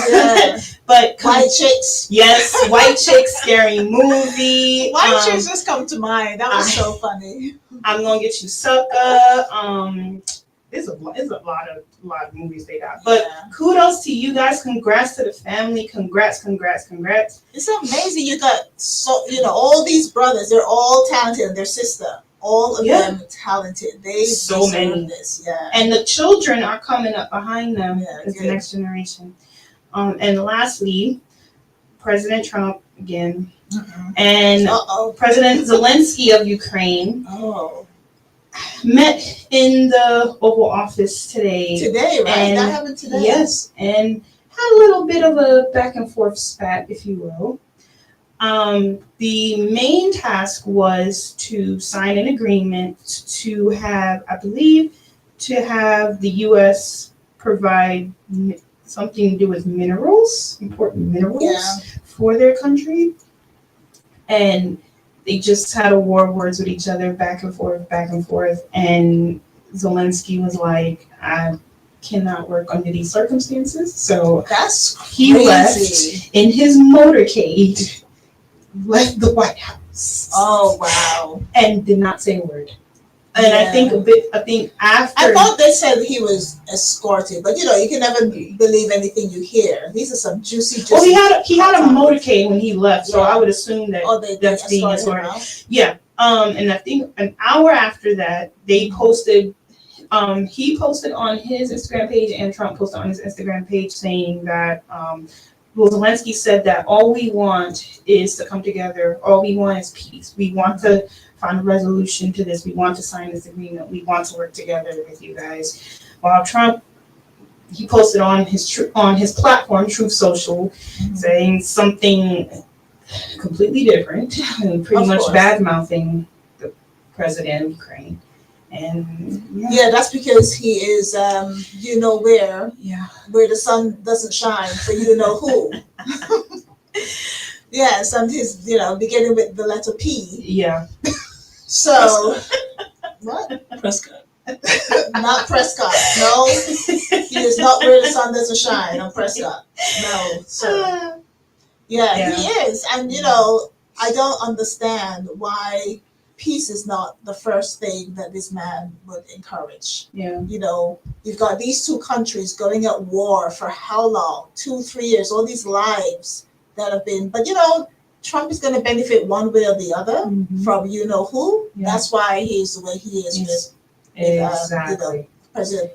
Yeah. But White Chicks. Yes, White Chicks, scary movie. White Chicks just come to mind. That was so funny. I'm Gonna Get You Sucker. There's a lot of movies they got. But kudos to you guys. Congrats to the family. Congrats. It's amazing. You got all these brothers. They're all talented. And their sister. All of them talented. They so many. This. Yeah. And the children are coming up behind them as the next generation. And lastly, President Trump again. And President Zelensky of Ukraine met in the Oval Office today. Today, right? And that happened today. Yes, and had a little bit of a back and forth spat, if you will. The main task was to sign an agreement to have, I believe, the U.S. provide something to do with important minerals for their country. And they just had a war of words with each other, back and forth. And Zelensky was like, cannot work under these circumstances. So That's he crazy. left in his motorcade, left the White House. Oh wow! And did not say a word. And Yeah. I think after I thought they said he was escorted, but you can never believe anything you hear. These are some juicy. well, he had a motorcade when he left, so Yeah. I would assume that They that's being escorted him escorted. out. Yeah. And I think an hour after that, they posted. He posted on his Instagram page, and Trump posted on his Instagram page saying that well, Zelensky said that all we want is to come together. All we want is peace. We want to find a resolution to this. We want to sign this agreement. We want to work together with you guys. While Trump, he posted on his platform, Truth Social, saying something completely different, and pretty Of much course. bad mouthing the president of Ukraine. And Yeah, that's because he is, where the sun doesn't shine for who. Yes, and he's beginning with the letter P. Yeah. So what? Prescott. Not Prescott. No, he is not where the sun doesn't shine on Prescott. No, sir. Yeah, he is, and I don't understand why peace is not the first thing that this man would encourage. Yeah. You've got these two countries going at war for how long? 2-3 years, all these lives that have been, but Trump is going to benefit one way or the other from who. Yeah. That's why he's the way he is with Exactly. President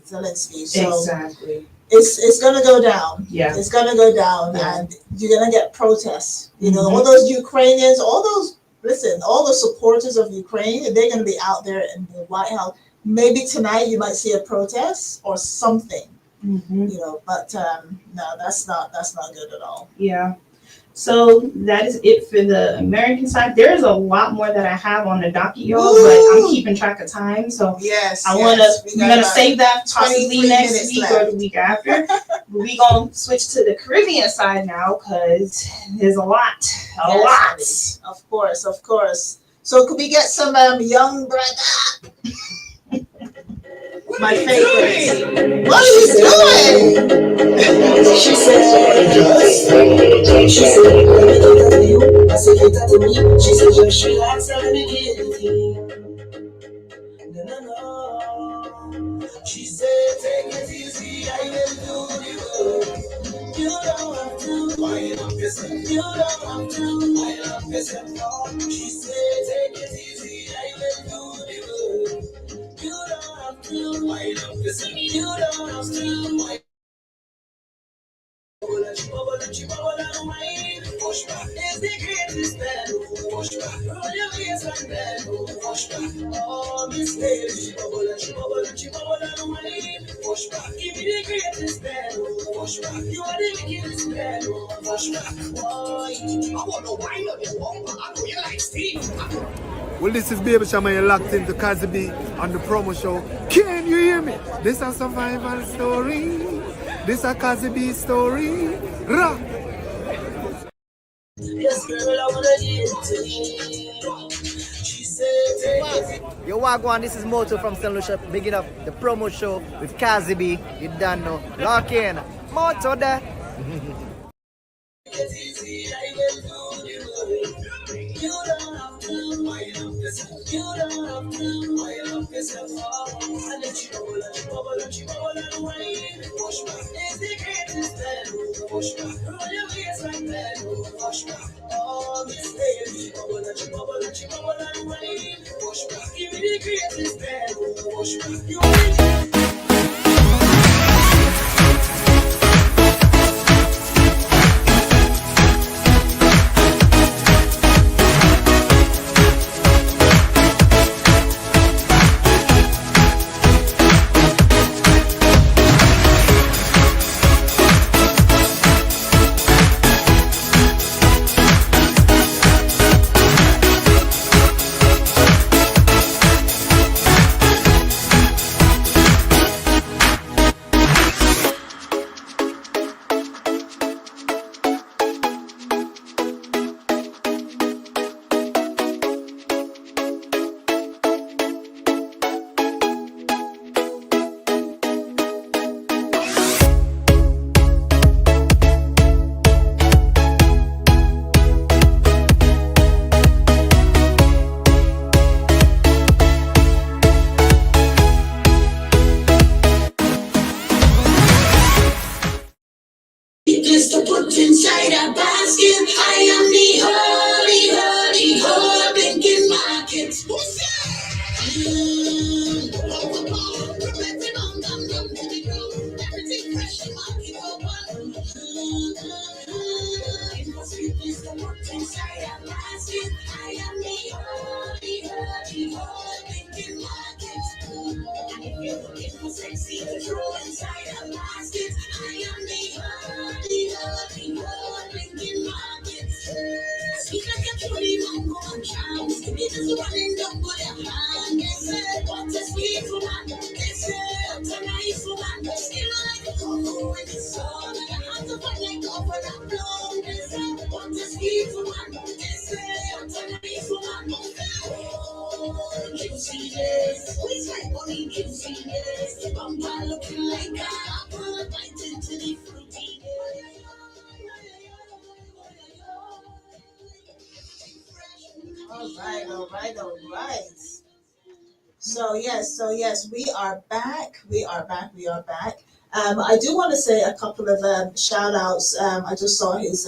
Zelensky. So Exactly. it's going to go down. Yeah. It's going to go down, Yeah. and you're going to get protests. All those Ukrainians, all the supporters of Ukraine, they're going to be out there in the White House. Maybe tonight you might see a protest or something, but no, that's not good at all. Yeah. So that is it for the American side. There's a lot more that I have on the docket, y'all, but I'm keeping track of time. So Yes, we're gonna save that possibly 23 next minutes week left. or the week after. But we gonna switch to the Caribbean side now because there's a lot. Yes, honey. Of course. So could we get some young brother? My favorite. What are you doing? She said, she said, let me talk to you. I said, you talk to me. She said, just relax and let me get anything. No. She said, take it easy, I will do the work. You don't have to wind up yourself. You don't have to wind up yourself. She said, take it easy, I will do the work. You don't have to wind up yourself. You don't have to wind. Push back is the greatest spell. Push back, roll your waist and bend. Push back, all mistakes. Bubble and wine. Push back, give me the greatest spell. Push back, you are the wickedest spell. Push back, boy. I want to wine on your wall, I know you like Steve. Well, this is Baby Shama, you're locked into Cazzy Bee on the promo show. Can you hear me? This is a survival story. This is a Cazzy Bee story. Rock. Yes, girl, I wanna get it. She said, Yo, Wagwan, this is Moto from St. Lucia, bigging up the promo show with Cazzy Bee. You done know. Lock in. Moto there. it's easy, I will do the work. You don't have to wind up yourself. You don't have to wind up yourself. I let you bubble and wine. Push back is the greatest spell. Push back, roll your waist like bend. Push back, all mistakes. Bubble and wine. Push back, give me the greatest spell. Push back, you It's sexy to throw inside a basket. I am the linking market. Speak like a truly man, go and chance. It is running down by your hand. They say, what a sweet woman. They say, what a nice woman. Skin like a cocoa in the sun. And I have to fight like up for that blow. They say, what a sweet woman. They say, what a nice woman. Oh, juiciness. Squeeze my body, juiciness. Bumper looking like an apple. Bite into the fruity. All right. So yes, we are back. I do want to say a couple of shout outs. I just saw his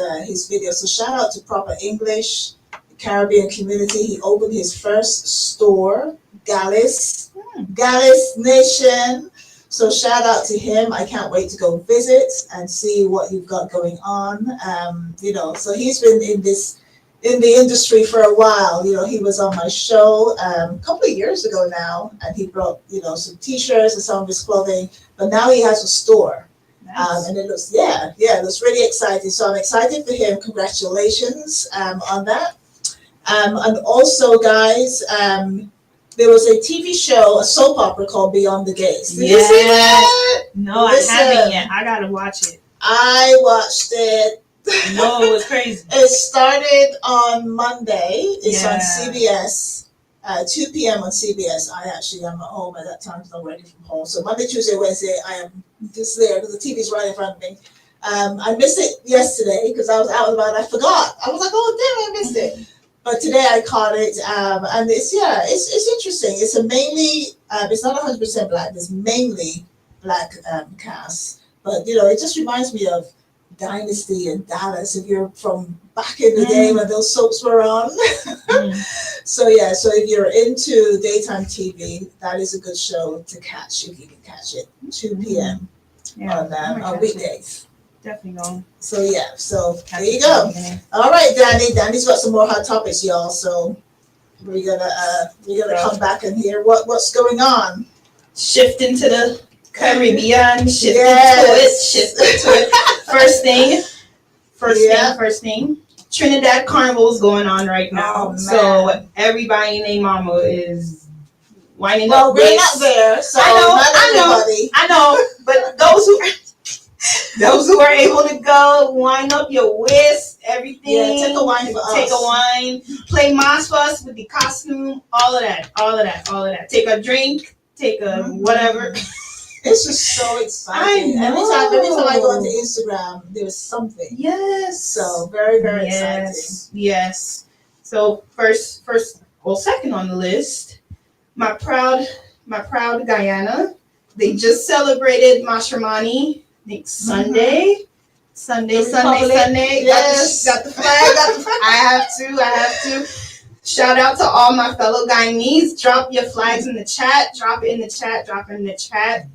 video. So shout out to Proper English Caribbean Community. He opened his first store, Gallus Nation. So shout out to him. I can't wait to go visit and see what you've got going on. So he's been in the industry for a while. He was on my show a couple of years ago now, and he brought some t-shirts and some of his clothing, but now he has a store. Nice. And it looks it looks really exciting. So I'm excited for him. Congratulations on that. And also, guys, there was a TV show, a soap opera called Beyond the Gates. Did you see that? No, I haven't yet. I gotta watch it. I watched it. No, it was crazy. It started on Monday. It's on CBS, 2 p.m. on CBS. I actually am at home at that time because I'm working from home. So Monday, Tuesday, Wednesday, I am just there because the TV's right in front of me. I missed it yesterday because I was out and about. I forgot. I was like, oh, damn, I missed it. But today I caught it, and it's interesting. It's it's not 100% black. It's mainly black cast. But it just reminds me of Dynasty and Dallas. If you're from back in the day when those soaps were on. So if you're into daytime TV, that is a good show to catch if you can catch it. 2 p.m. on weekdays. Definitely going. So there you go. All right, Danny's got some more hot topics, y'all. So we're gonna come back and hear what's going on. Shifting to the Caribbean, shifting to it. First thing. Trinidad Carnival is going on right now. So everybody and their mama is winding up. Well, we're not there, so I know, but those who are able to go, wind up your waist, everything. Yeah, take a wine for us. Take a wine, play Mas for us with the costume, all of that. Take a drink, take a whatever. It's just so exciting. Every time I go into Instagram, there's something. Yes. So very, very exciting. Yes. So second on the list, my proud Guyana. They just celebrated Mashramani. I think Sunday. Yes. Got the flag. I have to. Shout out to all my fellow Guyanese. Drop your flags in the chat. Drop it in the chat.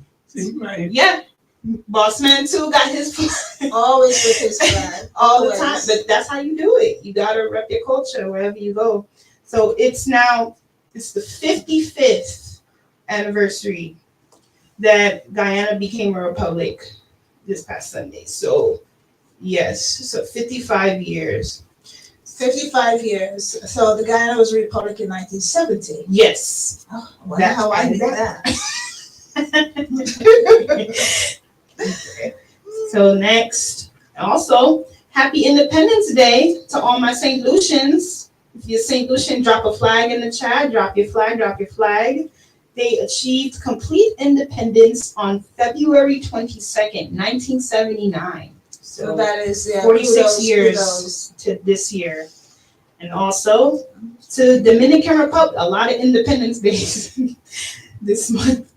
Right. Yeah. Bossman too got his flag. Always with his flag. All the time. But that's how you do it. You gotta rep your culture wherever you go. So it's the 55th anniversary that Guyana became a republic this past Sunday. So yes, 55 years. 55 years. So the Guyana was a republic in 1970. Yes. Oh, I wonder how I did that. Okay. So next, also, happy Independence Day to all my St. Lucians. If you're St. Lucian, drop a flag in the chat. Drop your flag. They achieved complete independence on February 22nd, 1979. So that is 46 years to this year. And also to Dominican Republic, a lot of Independence Days this month.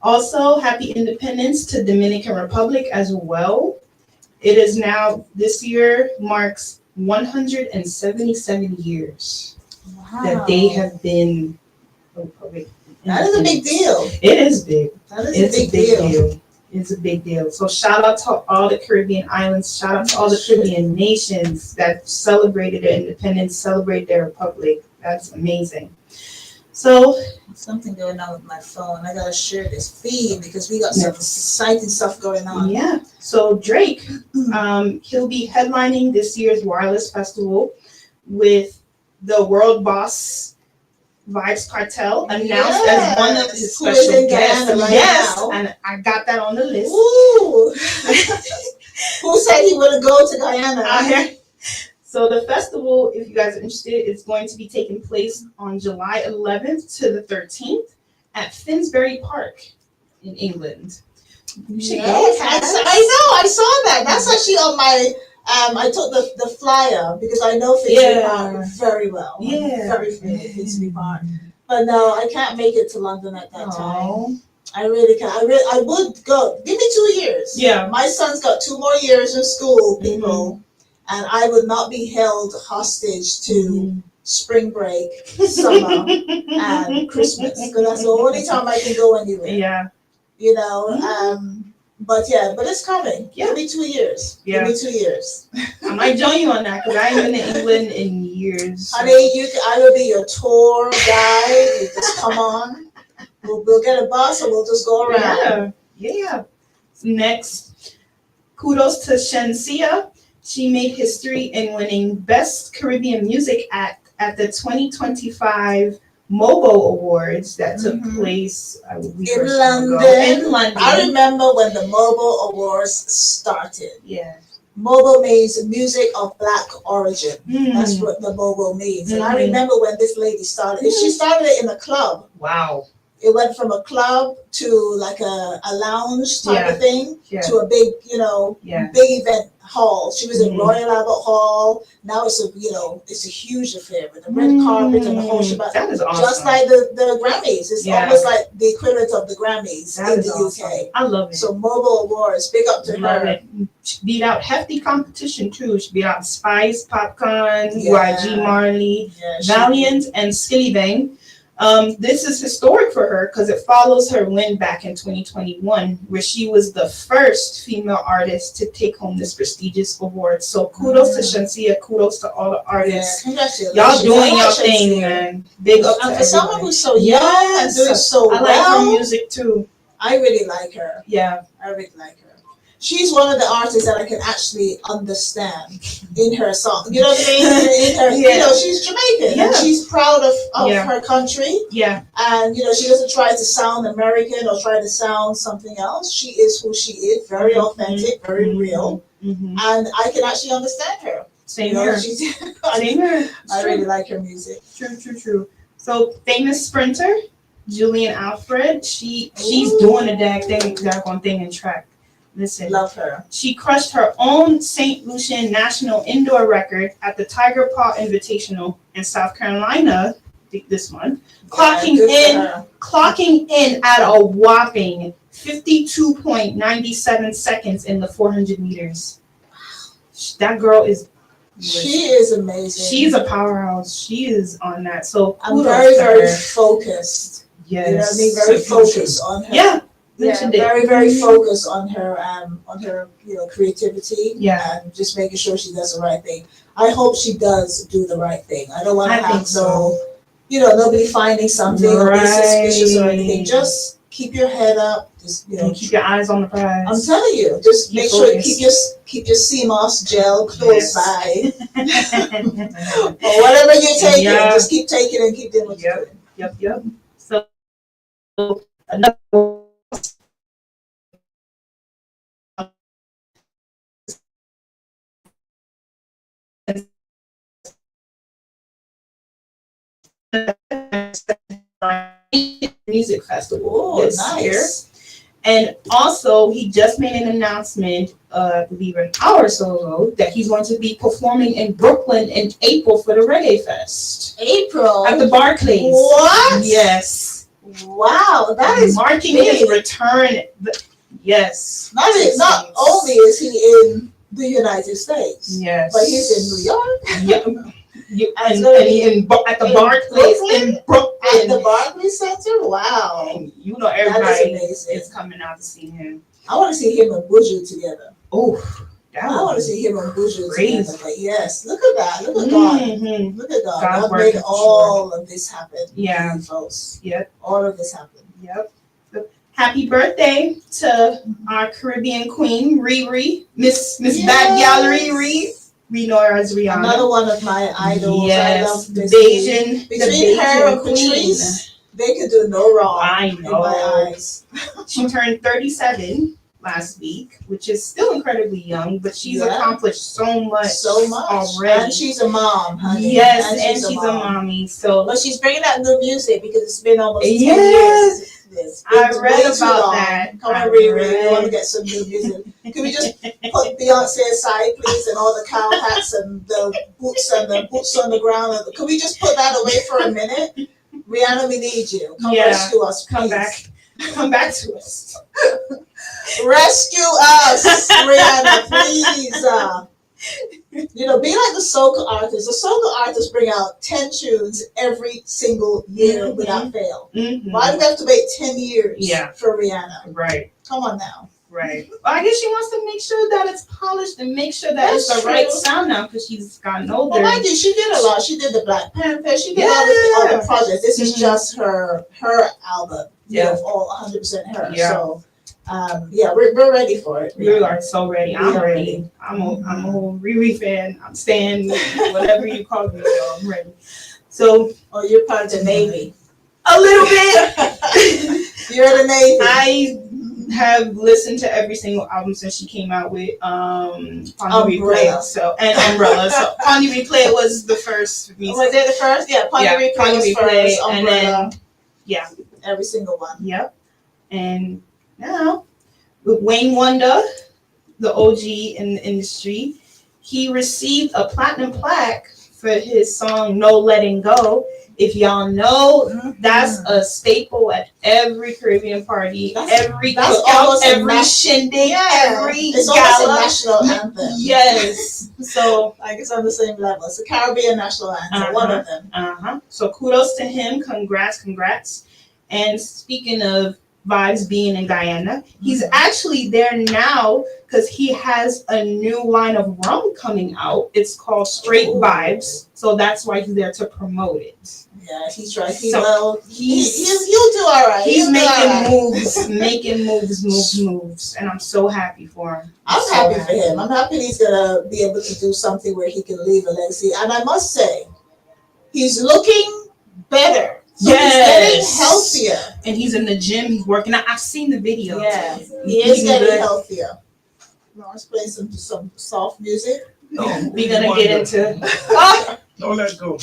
Also, happy independence to Dominican Republic as well. It is now, this year marks 177 years that they have been a republic. That is a big deal. It is big. That is a big deal. It's a big deal. So shout out to all the Caribbean islands. Shout out to all the Caribbean nations that celebrated their independence, celebrate their republic. That's amazing. So Something going on with my phone. I gotta share this feed because we got some exciting stuff going on. yeah, so Drake, he'll be headlining this year's Wireless Festival with the World Boss Vibes Cartel announced as one of his Who is special in guests. Guyana right Yes, now. and I got that on the list. Ooh. Who said he would go to Guyana? So the festival, if you guys are interested, is going to be taking place on July 11th to the 13th at Finsbury Park in England. You should go. I know. I saw that. That's actually on my. I took the flyer because I know Finsbury Park very well. I'm very familiar with Finsbury Park. But no, I can't make it to London at that time. I really can't. I would go. Give me 2 years. Yeah. My son's got 2 more years in school, people. And I would not be held hostage to spring break, summer, and Christmas. Because that's the only time I can go anywhere. Yeah. You know, but it's coming. Yeah. Give me 2 years. Yeah. Give me 2 years. I might join you on that because I ain't been to England in years. Honey, I will be your tour guide. You just come on. We'll get a bus and we'll just go around. Yeah. Next, kudos to Shensia. She made history in winning Best Caribbean Music Act at the 2025 MOBO Awards that took place in London. I remember when the MOBO Awards started. Yeah. MOBO means music of black origin. That's what the MOBO means. And I remember when this lady started. She started it in a club. Wow. It went from a club to like a lounge type of thing to a big, big event hall. She was in Royal Albert Hall. Now it's a huge affair with the red carpet and the whole shebang. That is awesome. Just like the Grammys. It's almost like the equivalent of the Grammys in the UK. I love it. So MOBO Awards, big up to her. She beat out hefty competition too. She beat out Spice, Popcorn, YG Marley, Valiant, and Skilly Bang. This is historic for her because it follows her win back in 2021, where she was the first female artist to take home this prestigious award. So kudos to Shensia, kudos to all the artists. Congratulations. Y'all doing your thing, man. Big up to for someone who's so young and doing so well. I like her music too. I really like her. Yeah. I really like her. She's one of the artists that I can actually understand in her song. You know what I mean? In her, she's Jamaican and she's proud of her country. Yeah. And she doesn't try to sound American or try to sound something else. She is who she is, very authentic, very real. And I can actually understand her. Same here. Same here. I really like her music. True. So famous sprinter, Julian Alfred, she's doing the daggone thing in track. Listen, love her. She crushed her own St. Lucian National Indoor record at the Tiger Paw Invitational in South Carolina this month, clocking in at a whopping 52.97 seconds in the 400 meters. That girl is. She is amazing. She's a powerhouse. She is on that. So I'm very focused. Yes. You know what I mean? Very focused on her. Yeah. Very focused on her creativity. Yeah. And just making sure she does the right thing. I hope she does do the right thing. I don't want to have nobody finding something or be suspicious or anything. Just keep your head up. Just keep your eyes on the prize. I'm telling you, just make sure you keep your CMOS gel close by. Or whatever you're taking, just keep taking and keep doing what you're doing. Yep. So another music festival this year. And also, he just made an announcement, I believe an hour or so ago, that he's going to be performing in Brooklyn in April for the Reggae Fest. April? At the Barclays. What? Yes. Wow, that is marking big. his return. Yes. Not only is he in the United States, yes, but he's in New York. At the Barclays in Brooklyn. At the Barclays Center? Wow. And everybody is coming out to see him. I want to see him and Buju together. Oh, I want to see him and Buju crazy. together. But yes, look at that. Look at God. Mhm. Look at God. God's God made working for all of this happen. Yeah. Folks. Yep. All of this happened. Yep. So, happy birthday to our Caribbean queen, Riri, Miss Bad Gal Riri. We know her as Rihanna. Another one of my idols. Yes, I love the Miss Bayesian, Between her and queen. Patrice, they could do no wrong. I In know. my eyes. She turned 37 last week, which is still incredibly young, but she's Yeah. accomplished so much already. And she's a mom, honey. Yes, and she's a mommy. So, but she's bringing out new music because it's been almost 10 yes. years. It's been I read way too about long. that. Come I on, Riri, we read. want to get some new music. Can we just put Beyonce aside, please, and all the cow hats and the boots on the ground? Can we just put that away for a minute? Rihanna, we need you. Come rescue us, please. Come back. Come back to us. Rescue us, Rihanna, please. Be like the soca artists. The soca artists bring out 10 tunes every single year without fail. Mm-hmm. Why do we have to wait 10 years for Rihanna? Right. Come on now. Right. Well, I guess she wants to make sure that it's polished and make sure that it's the right sound now because she's gotten older. Well, mind you, she did a lot. She did the Black Panther. She did all the projects. This is just her album. Yeah. All 100% her. Yeah. So, we're ready for it. We are so ready. I'm ready. I'm a whole Riri fan. I'm Stan, whatever you call me. So I'm ready. So, you're part of the Navy. A little bit. You're the Navy. I have listened to every single album since she came out with Pawnee Replay. So and Umbrella. So Pawnee Replay was the first for me. Was it the first? Yeah, Pawnee Replay was first. Umbrella. And then every single one. Yep. And now with Wayne Wonder, the OG in the industry, he received a platinum plaque for his song No Letting Go. If y'all know, that's a staple at every Caribbean party, every cookout, every shindig, every it's gala. Almost a national anthem. Yes. So I guess on the same level. It's a Caribbean national anthem, one of them. So kudos to him. Congrats. And speaking of vibes being in Guyana, he's actually there now because he has a new line of rum coming out. It's called Straight Vibes. So that's why he's there to promote it. Yeah, he's right. He'll do all right. He's making moves, and I'm so happy for him. I'm so happy for him. I'm happy he's gonna be able to do something where he can leave a legacy. And I must say, he's looking better. So he's getting healthier. And he's in the gym, he's working out. I've seen the video. Yeah, he is getting healthier. Let's play some soft music. No, we're gonna get into Don't let go.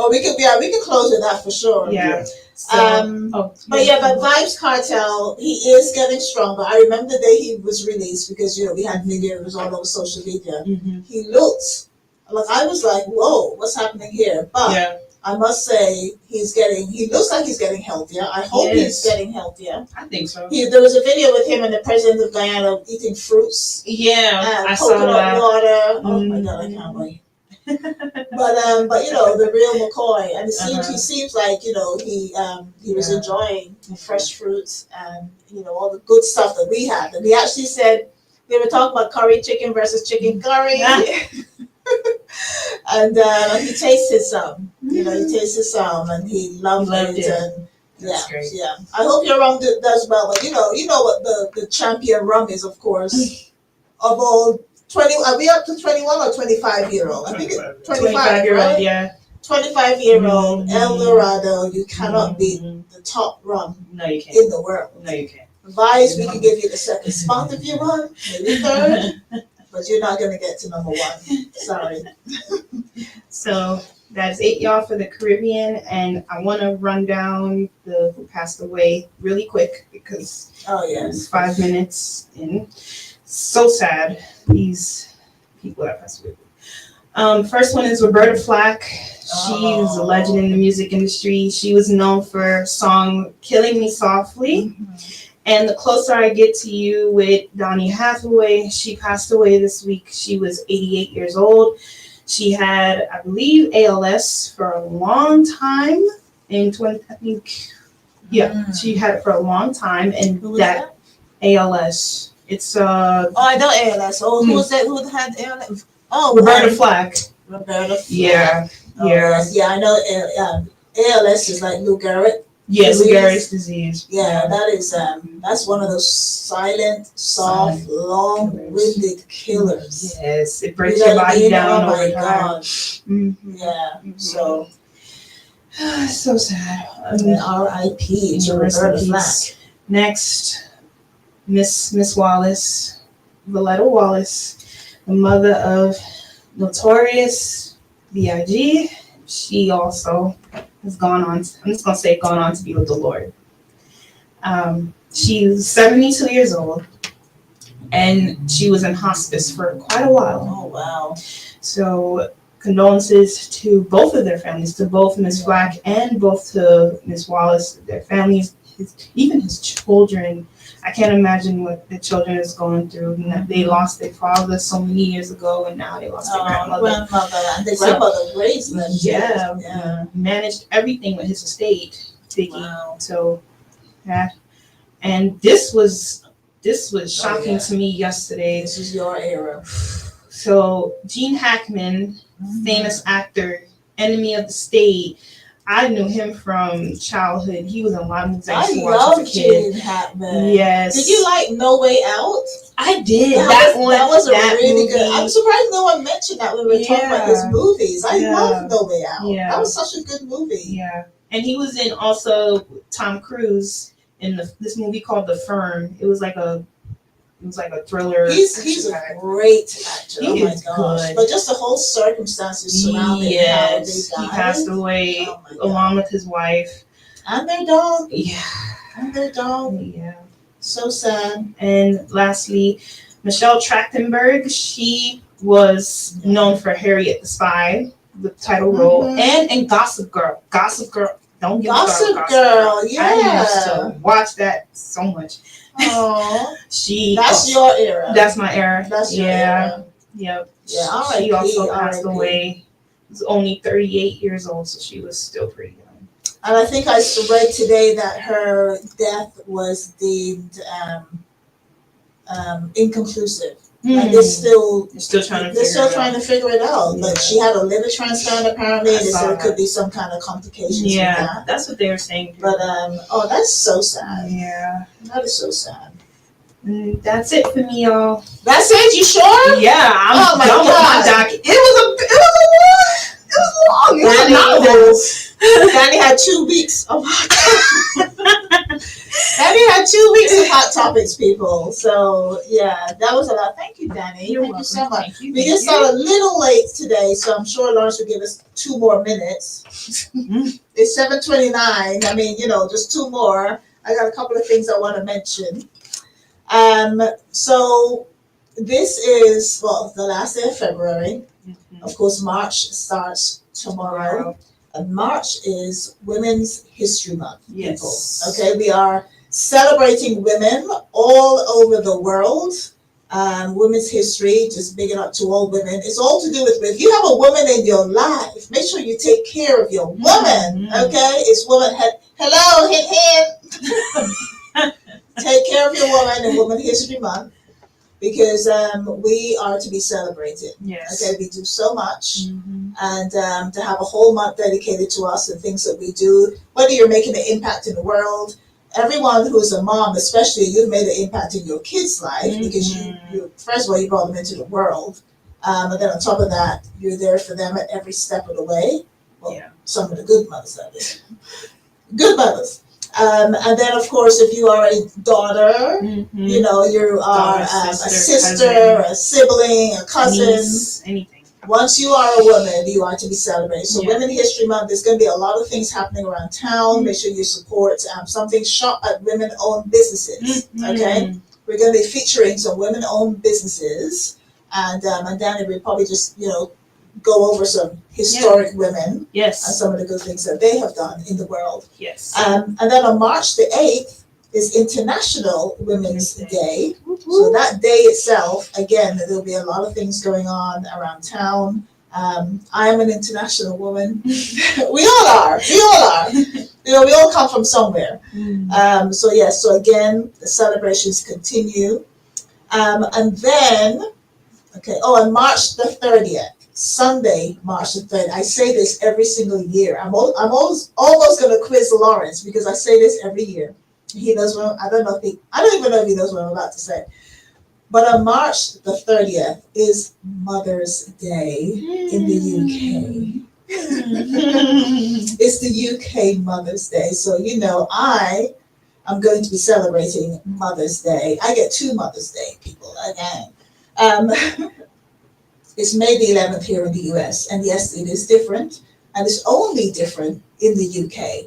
We can close with that for sure. Yeah. But Vibes Cartel, he is getting stronger. I remember the day he was released because we had videos all over social media. Mm-hmm. He looked I was like, whoa, what's happening here? But I must say he looks like he's getting healthier. I hope he's getting healthier. I think so. There was a video with him and the president of Guyana eating fruits. Yeah, I saw coconut that. water. Oh my God, I can't wait. but the real McCoy, and he seems like he was enjoying the fresh fruits and all the good stuff that we had. And he actually said they were talking about curry chicken versus chicken curry. And he tasted some. He tasted some, and he loved it. And that's great. Yeah. I hope your rum does well. But you know what the champion rum is, of course, of all 20. Are we up to 21 or 25-year-old? I think it's 25-year-old. Right? Yeah. 25-year-old El Dorado. You cannot beat the top rum in the world. No, you can't. Vice, we can give you the second spot if you want, maybe third. But you're not going to get to number one. Sorry. So that's it, y'all, for the Caribbean. And I want to run down the who passed away really quick because it's 5 minutes in. So sad, these people that passed away. First one is Roberta Flack. She's a legend in the music industry. She was known for her song Killing Me Softly. Mm-hmm. And the closer I get to you with Donny Hathaway, she passed away this week. She was 88 years old. She had, I believe, ALS for a long time. She had it for a long time. And that ALS. It's Oh, I know ALS. Oh, who was that? Who had ALS? Oh, Roberta Flack. Roberta Flack. Yeah. Oh, yes. Yeah, I know. ALS is like Lou Gehrig. Yes, Lou Gehrig's disease. Yeah, that is that's one of those silent, soft, long-winded killers. Yes, it breaks your body down over time. God. Yeah. So so sad. R.I.P. to Roberta Flack. Next, Miss Wallace, Valletta Wallace, the mother of Notorious B.I.G. She also has gone on. I'm just gonna say gone on to be with the Lord. She's 72 years old, and she was in hospice for quite a while. Oh wow! So condolences to both of their families, to both Miss Flack and both to Miss Wallace, their families, even his children. I can't imagine what the children is going through. They lost their father so many years ago, and now they lost their grandmother. And their grandmother raised them. Yeah, managed everything with his estate. Wow. So, yeah, and this was shocking to me yesterday. This is your era. So Gene Hackman, famous actor, enemy of the state. I knew him from childhood. He was in a lot of movies. I love Gene Hackman. Yes. Did you like No Way Out? I did. That was a really movie. Good. I'm surprised no one mentioned that when we were talking about his movies. I love No Way Out. Yeah. That was such a good movie. Yeah. And he was in also Tom Cruise in this movie called The Firm. It was like a thriller. He's a great actor. He is good. But just the whole circumstances surrounding how they died. He passed away along with his wife. And their dog. Yeah. And their dog. Yeah. So sad. And lastly, Michelle Trachtenberg. She was known for Harriet the Spy, the title role, and Gossip Girl. Gossip Girl. Don't get Gossip Girl. Yeah. I used to watch that so much. Oh, that's your era. That's my era. That's your era. Yep. Yeah. She also passed away. Was only 38 years old, so she was still pretty young. And I think I read today that her death was deemed inconclusive. Like they're still trying to figure it out. Yeah. But she had a liver transplant apparently. They said it could be some kind of complications. Yeah, that's what they were saying. But that's so sad. Yeah, that is so sad. That's it for me, y'all. That's it. You sure? Yeah, I'm done with my document. It was long. Danny had 2 weeks of Danny had 2 weeks of hot topics, people. So yeah, that was a lot. Thank you, Danny. Thank you so much. We just started a little late today, so I'm sure Lawrence will give us 2 more minutes. It's 7:29. I mean, just 2 more. I got a couple of things I want to mention. So this is the last day of February. Of course, March starts tomorrow. And March is Women's History Month. Yes. People. Okay, we are celebrating women all over the world. Women's history, just big it up to all women. It's all to do with if you have a woman in your life, make sure you take care of your woman. Okay, it's woman. Hello, hint. Take care of your woman in Women's History Month. Because we are to be celebrated. Yes. Okay, we do so much. And to have a whole month dedicated to us and things that we do, whether you're making an impact in the world, everyone who is a mom, especially, you've made an impact in your kids' life because you first of all, you brought them into the world. And then on top of that, you're there for them at every step of the way. Well, some of the good mothers, that is. Good mothers. And then, of course, if you are a daughter, you are a sister, a sibling, a cousin. Niece, anything. Once you are a woman, you are to be celebrated. So Women's History Month, there's going to be a lot of things happening around town. Make sure you support something shop at women-owned businesses. Okay? We're going to be featuring some women-owned businesses. And Danny will probably just, go over some historic women. Yes. And some of the good things that they have done in the world. Yes. And then on March the 8th is International Women's Day. So that day itself, again, there'll be a lot of things going on around town. I am an international woman. We all are. We all come from somewhere. So again, the celebrations continue. And then, okay, on March the 30th, Sunday, March the 30th. I say this every single year. I'm almost going to quiz Lawrence because I say this every year. He knows what I don't even know if he knows what I'm about to say. But on March the 30th is Mother's Day in the UK. It's the UK Mother's Day. So, I am going to be celebrating Mother's Day. I get 2 Mother's Day, people. Again. It's May the 11th here in the US. And yes, it is different. And it's only different in the UK.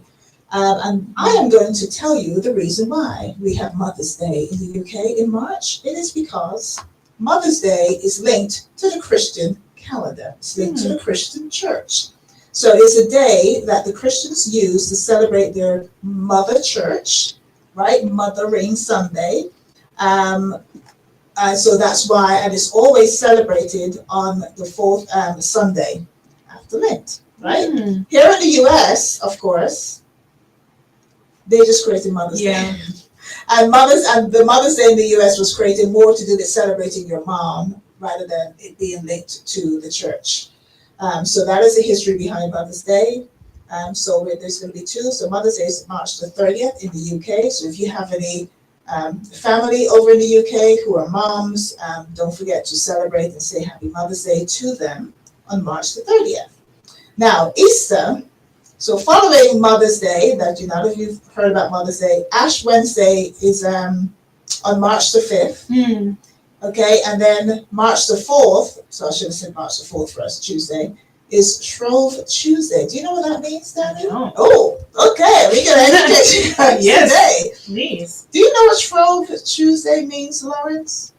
And I am going to tell you the reason why we have Mother's Day in the UK in March. It is because Mother's Day is linked to the Christian calendar. It's linked to the Christian church. So it's a day that the Christians use to celebrate their mother church, right? Mothering Sunday. So that's why, and it's always celebrated on the 4th Sunday after Lent, right? Here in the US, of course, they just created Mother's Day. And the Mother's Day in the US was created more to do with celebrating your mom rather than it being linked to the church. So that is the history behind Mother's Day. So there's going to be 2. So Mother's Day is March the 30th in the UK. So if you have any family over in the UK who are moms, don't forget to celebrate and say Happy Mother's Day to them on March the 30th. Now, Easter. So following Mother's Day, that if you've heard about Mother's Day, Ash Wednesday is on March the 5th. Okay, and then March the 4th, so I should have said March the 4th first, Tuesday, is Shrove Tuesday. Do you know what that means, Dani? No. Oh, okay, we're going to educate you guys today. Please. Do you know what Shrove Tuesday means, Lawrence?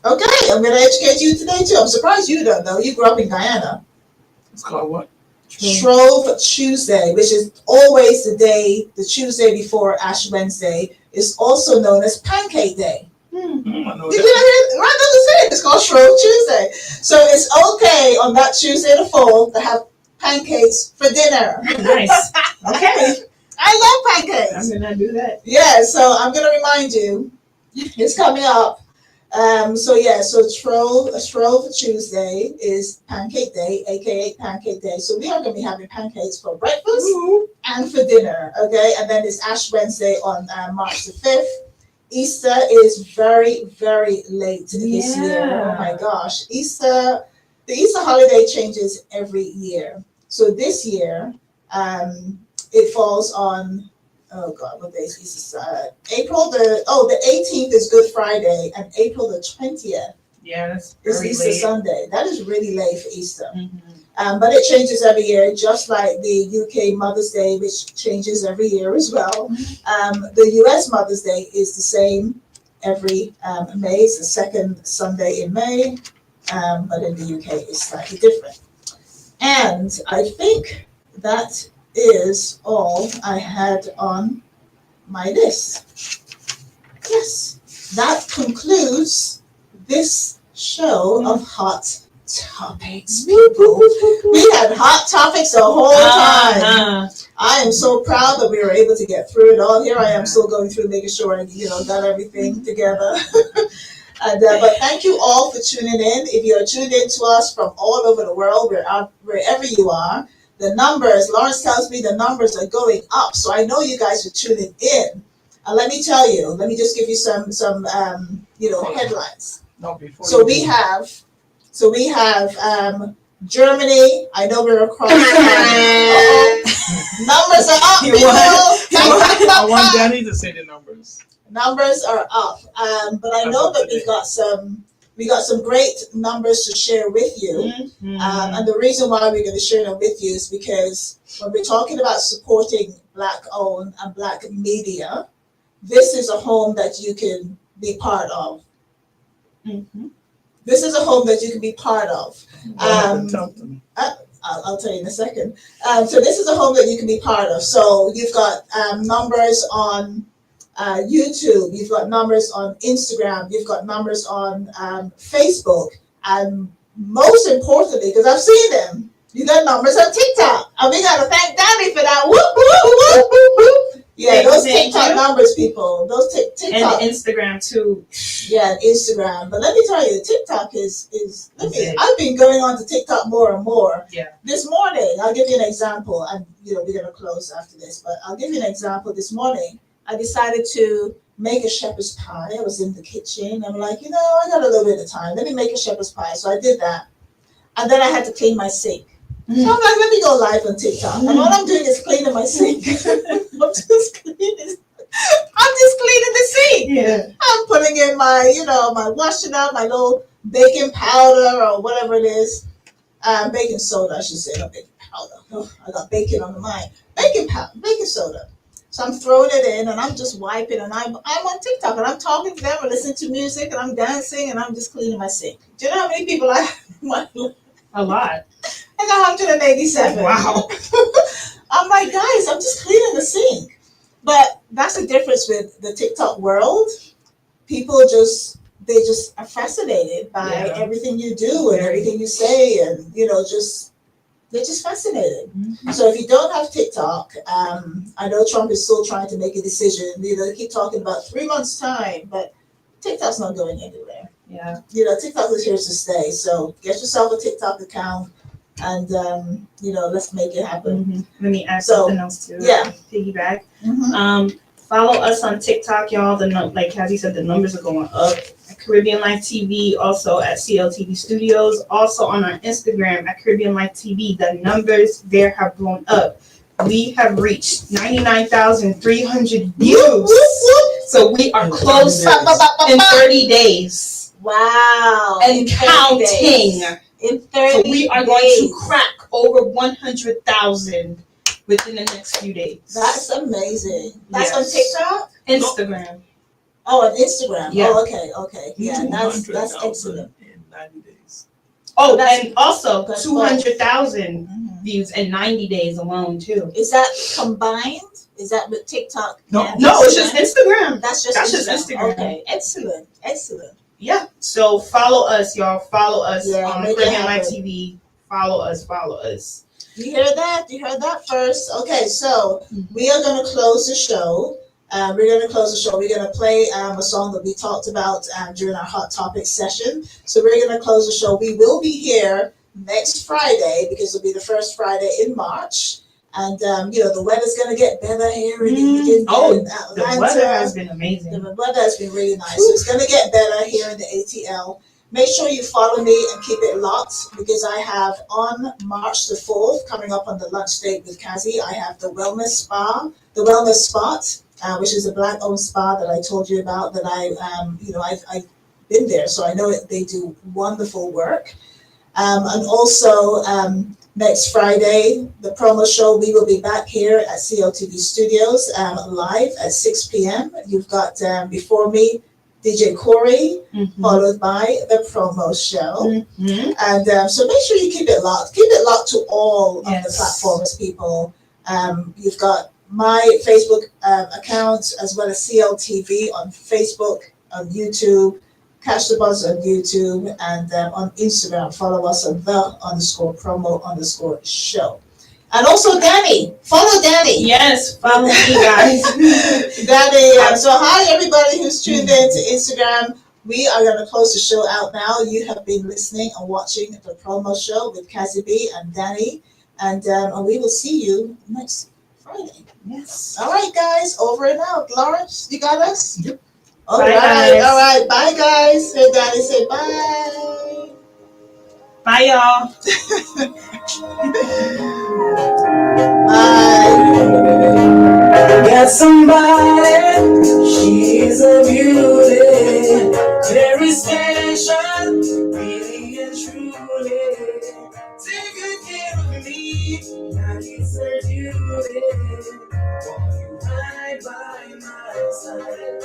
Okay, I'm going to educate you today too. I'm surprised you don't know. You grew up in Guyana. It's called what? Shrove Tuesday, which is always the Tuesday before Ash Wednesday, is also known as Pancake Day. Did you hear it? Right, that's it. It's called Shrove Tuesday. So it's okay on that Tuesday the 4th to have pancakes for dinner. Nice. Okay. I love pancakes. I'm gonna do that. Yeah, so I'm gonna remind you, it's coming up. So Shrove Tuesday is Pancake Day, aka Pancake Day. So we are going to be having pancakes for breakfast and for dinner, okay? And then it's Ash Wednesday on March the 5th. Easter is very, very late this year. Oh my gosh. The Easter holiday changes every year. So this year, it falls on, oh God, what day is Easter? The 18th is Good Friday, and April the 20th is Easter late. Sunday. That is really late for Easter. But it changes every year, just like the UK Mother's Day, which changes every year as well. The US Mother's Day is the same every May. It's the 2nd Sunday in May, but in the UK it's slightly different. And I think that is all I had on my list. Yes, that concludes this show of Hot Topics, people. We had hot topics the whole time. I am so proud that we were able to get through it all. Here I am still going through making sure I got everything together. But thank you all for tuning in. If you're tuned in to us from all over the world, wherever you are, the numbers, Lawrence tells me the numbers are going up. So I know you guys are tuning in. And let me tell you, let me just give you some headlines. So we have Germany. I know we're across. Numbers are up, people. I want Dani to say the numbers. Numbers are up, but I know that we got some great numbers to share with you. And the reason why we're going to share them with you is because when we're talking about supporting Black-owned and Black media, this is a home that you can be part of. This is a home that you can be part of. I'll tell you in a second. So this is a home that you can be part of. So you've got numbers on YouTube, you've got numbers on Instagram, you've got numbers on Facebook, and most importantly, because I've seen them, you got numbers on TikTok. And we got to thank Dani for that. Whoop, whoop, whoop, whoop, whoop. Yeah, those Thank TikTok you. numbers, people. Those TikTok. And Instagram too. Yeah, Instagram. But let me tell you, TikTok I've been going on to TikTok more and more. Yeah. This morning, I'll give you an example. And we're gonna close after this, but I'll give you an example. This morning, I decided to make a shepherd's pie. I was in the kitchen. I'm like, I got a little bit of time. Let me make a shepherd's pie. So I did that. And then I had to clean my sink. So I'm like, let me go live on TikTok. And all I'm doing is cleaning my sink. I'm just cleaning the sink. Yeah. I'm putting in my, my washing up, my little baking powder or whatever it is. Baking soda, I should say, not baking powder. Oh, I got bacon on the mind. Baking soda. So I'm throwing it in and I'm just wiping and I'm on TikTok and I'm talking to them and listening to music and I'm dancing and I'm just cleaning my sink. Do you know how many people I have? A lot. I got 187. Wow. I'm like, guys, I'm just cleaning the sink. But that's the difference with the TikTok world. People they just are fascinated by everything you do and everything you say and, they're just fascinated. Mm-hmm. So if you don't have TikTok, I know Trump is still trying to make a decision. They keep talking about 3 months' time, but TikTok's not going anywhere. Yeah. TikTok is here to stay. So get yourself a TikTok account and, let's make it happen. Mm-hmm. Let me add something else too. Yeah. Piggyback. Mm-hmm. Follow us on TikTok, y'all. Like Cazzy said, the numbers are going up. At Caribbean Life TV, also at CLTV Studios, also on our Instagram at Caribbean Life TV. The numbers there have blown up. We have reached 99,300 views. So we are close in 30 days. Wow. And counting. In 30 So we are going to crack over 100,000 within the next few days. That's amazing. That's on TikTok? Instagram. Oh, on Instagram. Yeah. Oh, okay. Yeah, that's excellent. In 90 days. Oh, and also 200,000 views in 90 days alone too. Is that combined? Is that with TikTok? No, it's just Instagram. That's just Instagram. Okay, excellent. Yeah. So follow us, y'all. Follow us on Caribbean Life TV. Follow us. You heard that? You heard that first? Okay, so we are going to close the show. We're going to play a song that we talked about during our Hot Topics session. So we're going to close the show. We will be here next Friday because it'll be the first Friday in March. And, the weather's going to get better here in Atlanta. The weather has been amazing. The weather has been really nice. So it's going to get better here in the ATL. Make sure you follow me and keep it locked because I have on March the 4th, coming up on the lunch date with Cazzy, I have the Wellness Spot, which is a Black-owned spa that I told you about that I've been there. So I know they do wonderful work. And also next Friday, the promo show, we will be back here at CLTV Studios live at 6 p.m. You've got before me, DJ Corey, followed by the promo show. And so make sure you keep it locked. Keep it locked to all of the platforms, people. You've got my Facebook account as well as CLTV on Facebook, on YouTube, Catch the Buzz on YouTube, and on Instagram. Follow us on _promo_show. And also Dani. Follow Dani. Yes, follow me, guys. Dani. So hi, everybody who's tuned in to Instagram. We are going to close the show out now. You have been listening and watching the promo show with Cazzy Bee and Dani. And we will see you next Friday. Yes. All right, guys. Over and out. Lawrence, you got us? Yep. All right. Bye, guys. Say Dani, say bye. Bye, y'all. Got somebody, she's a beauty, very special, really and truly. Take good care of me, now it's her duty. Want you right by my side.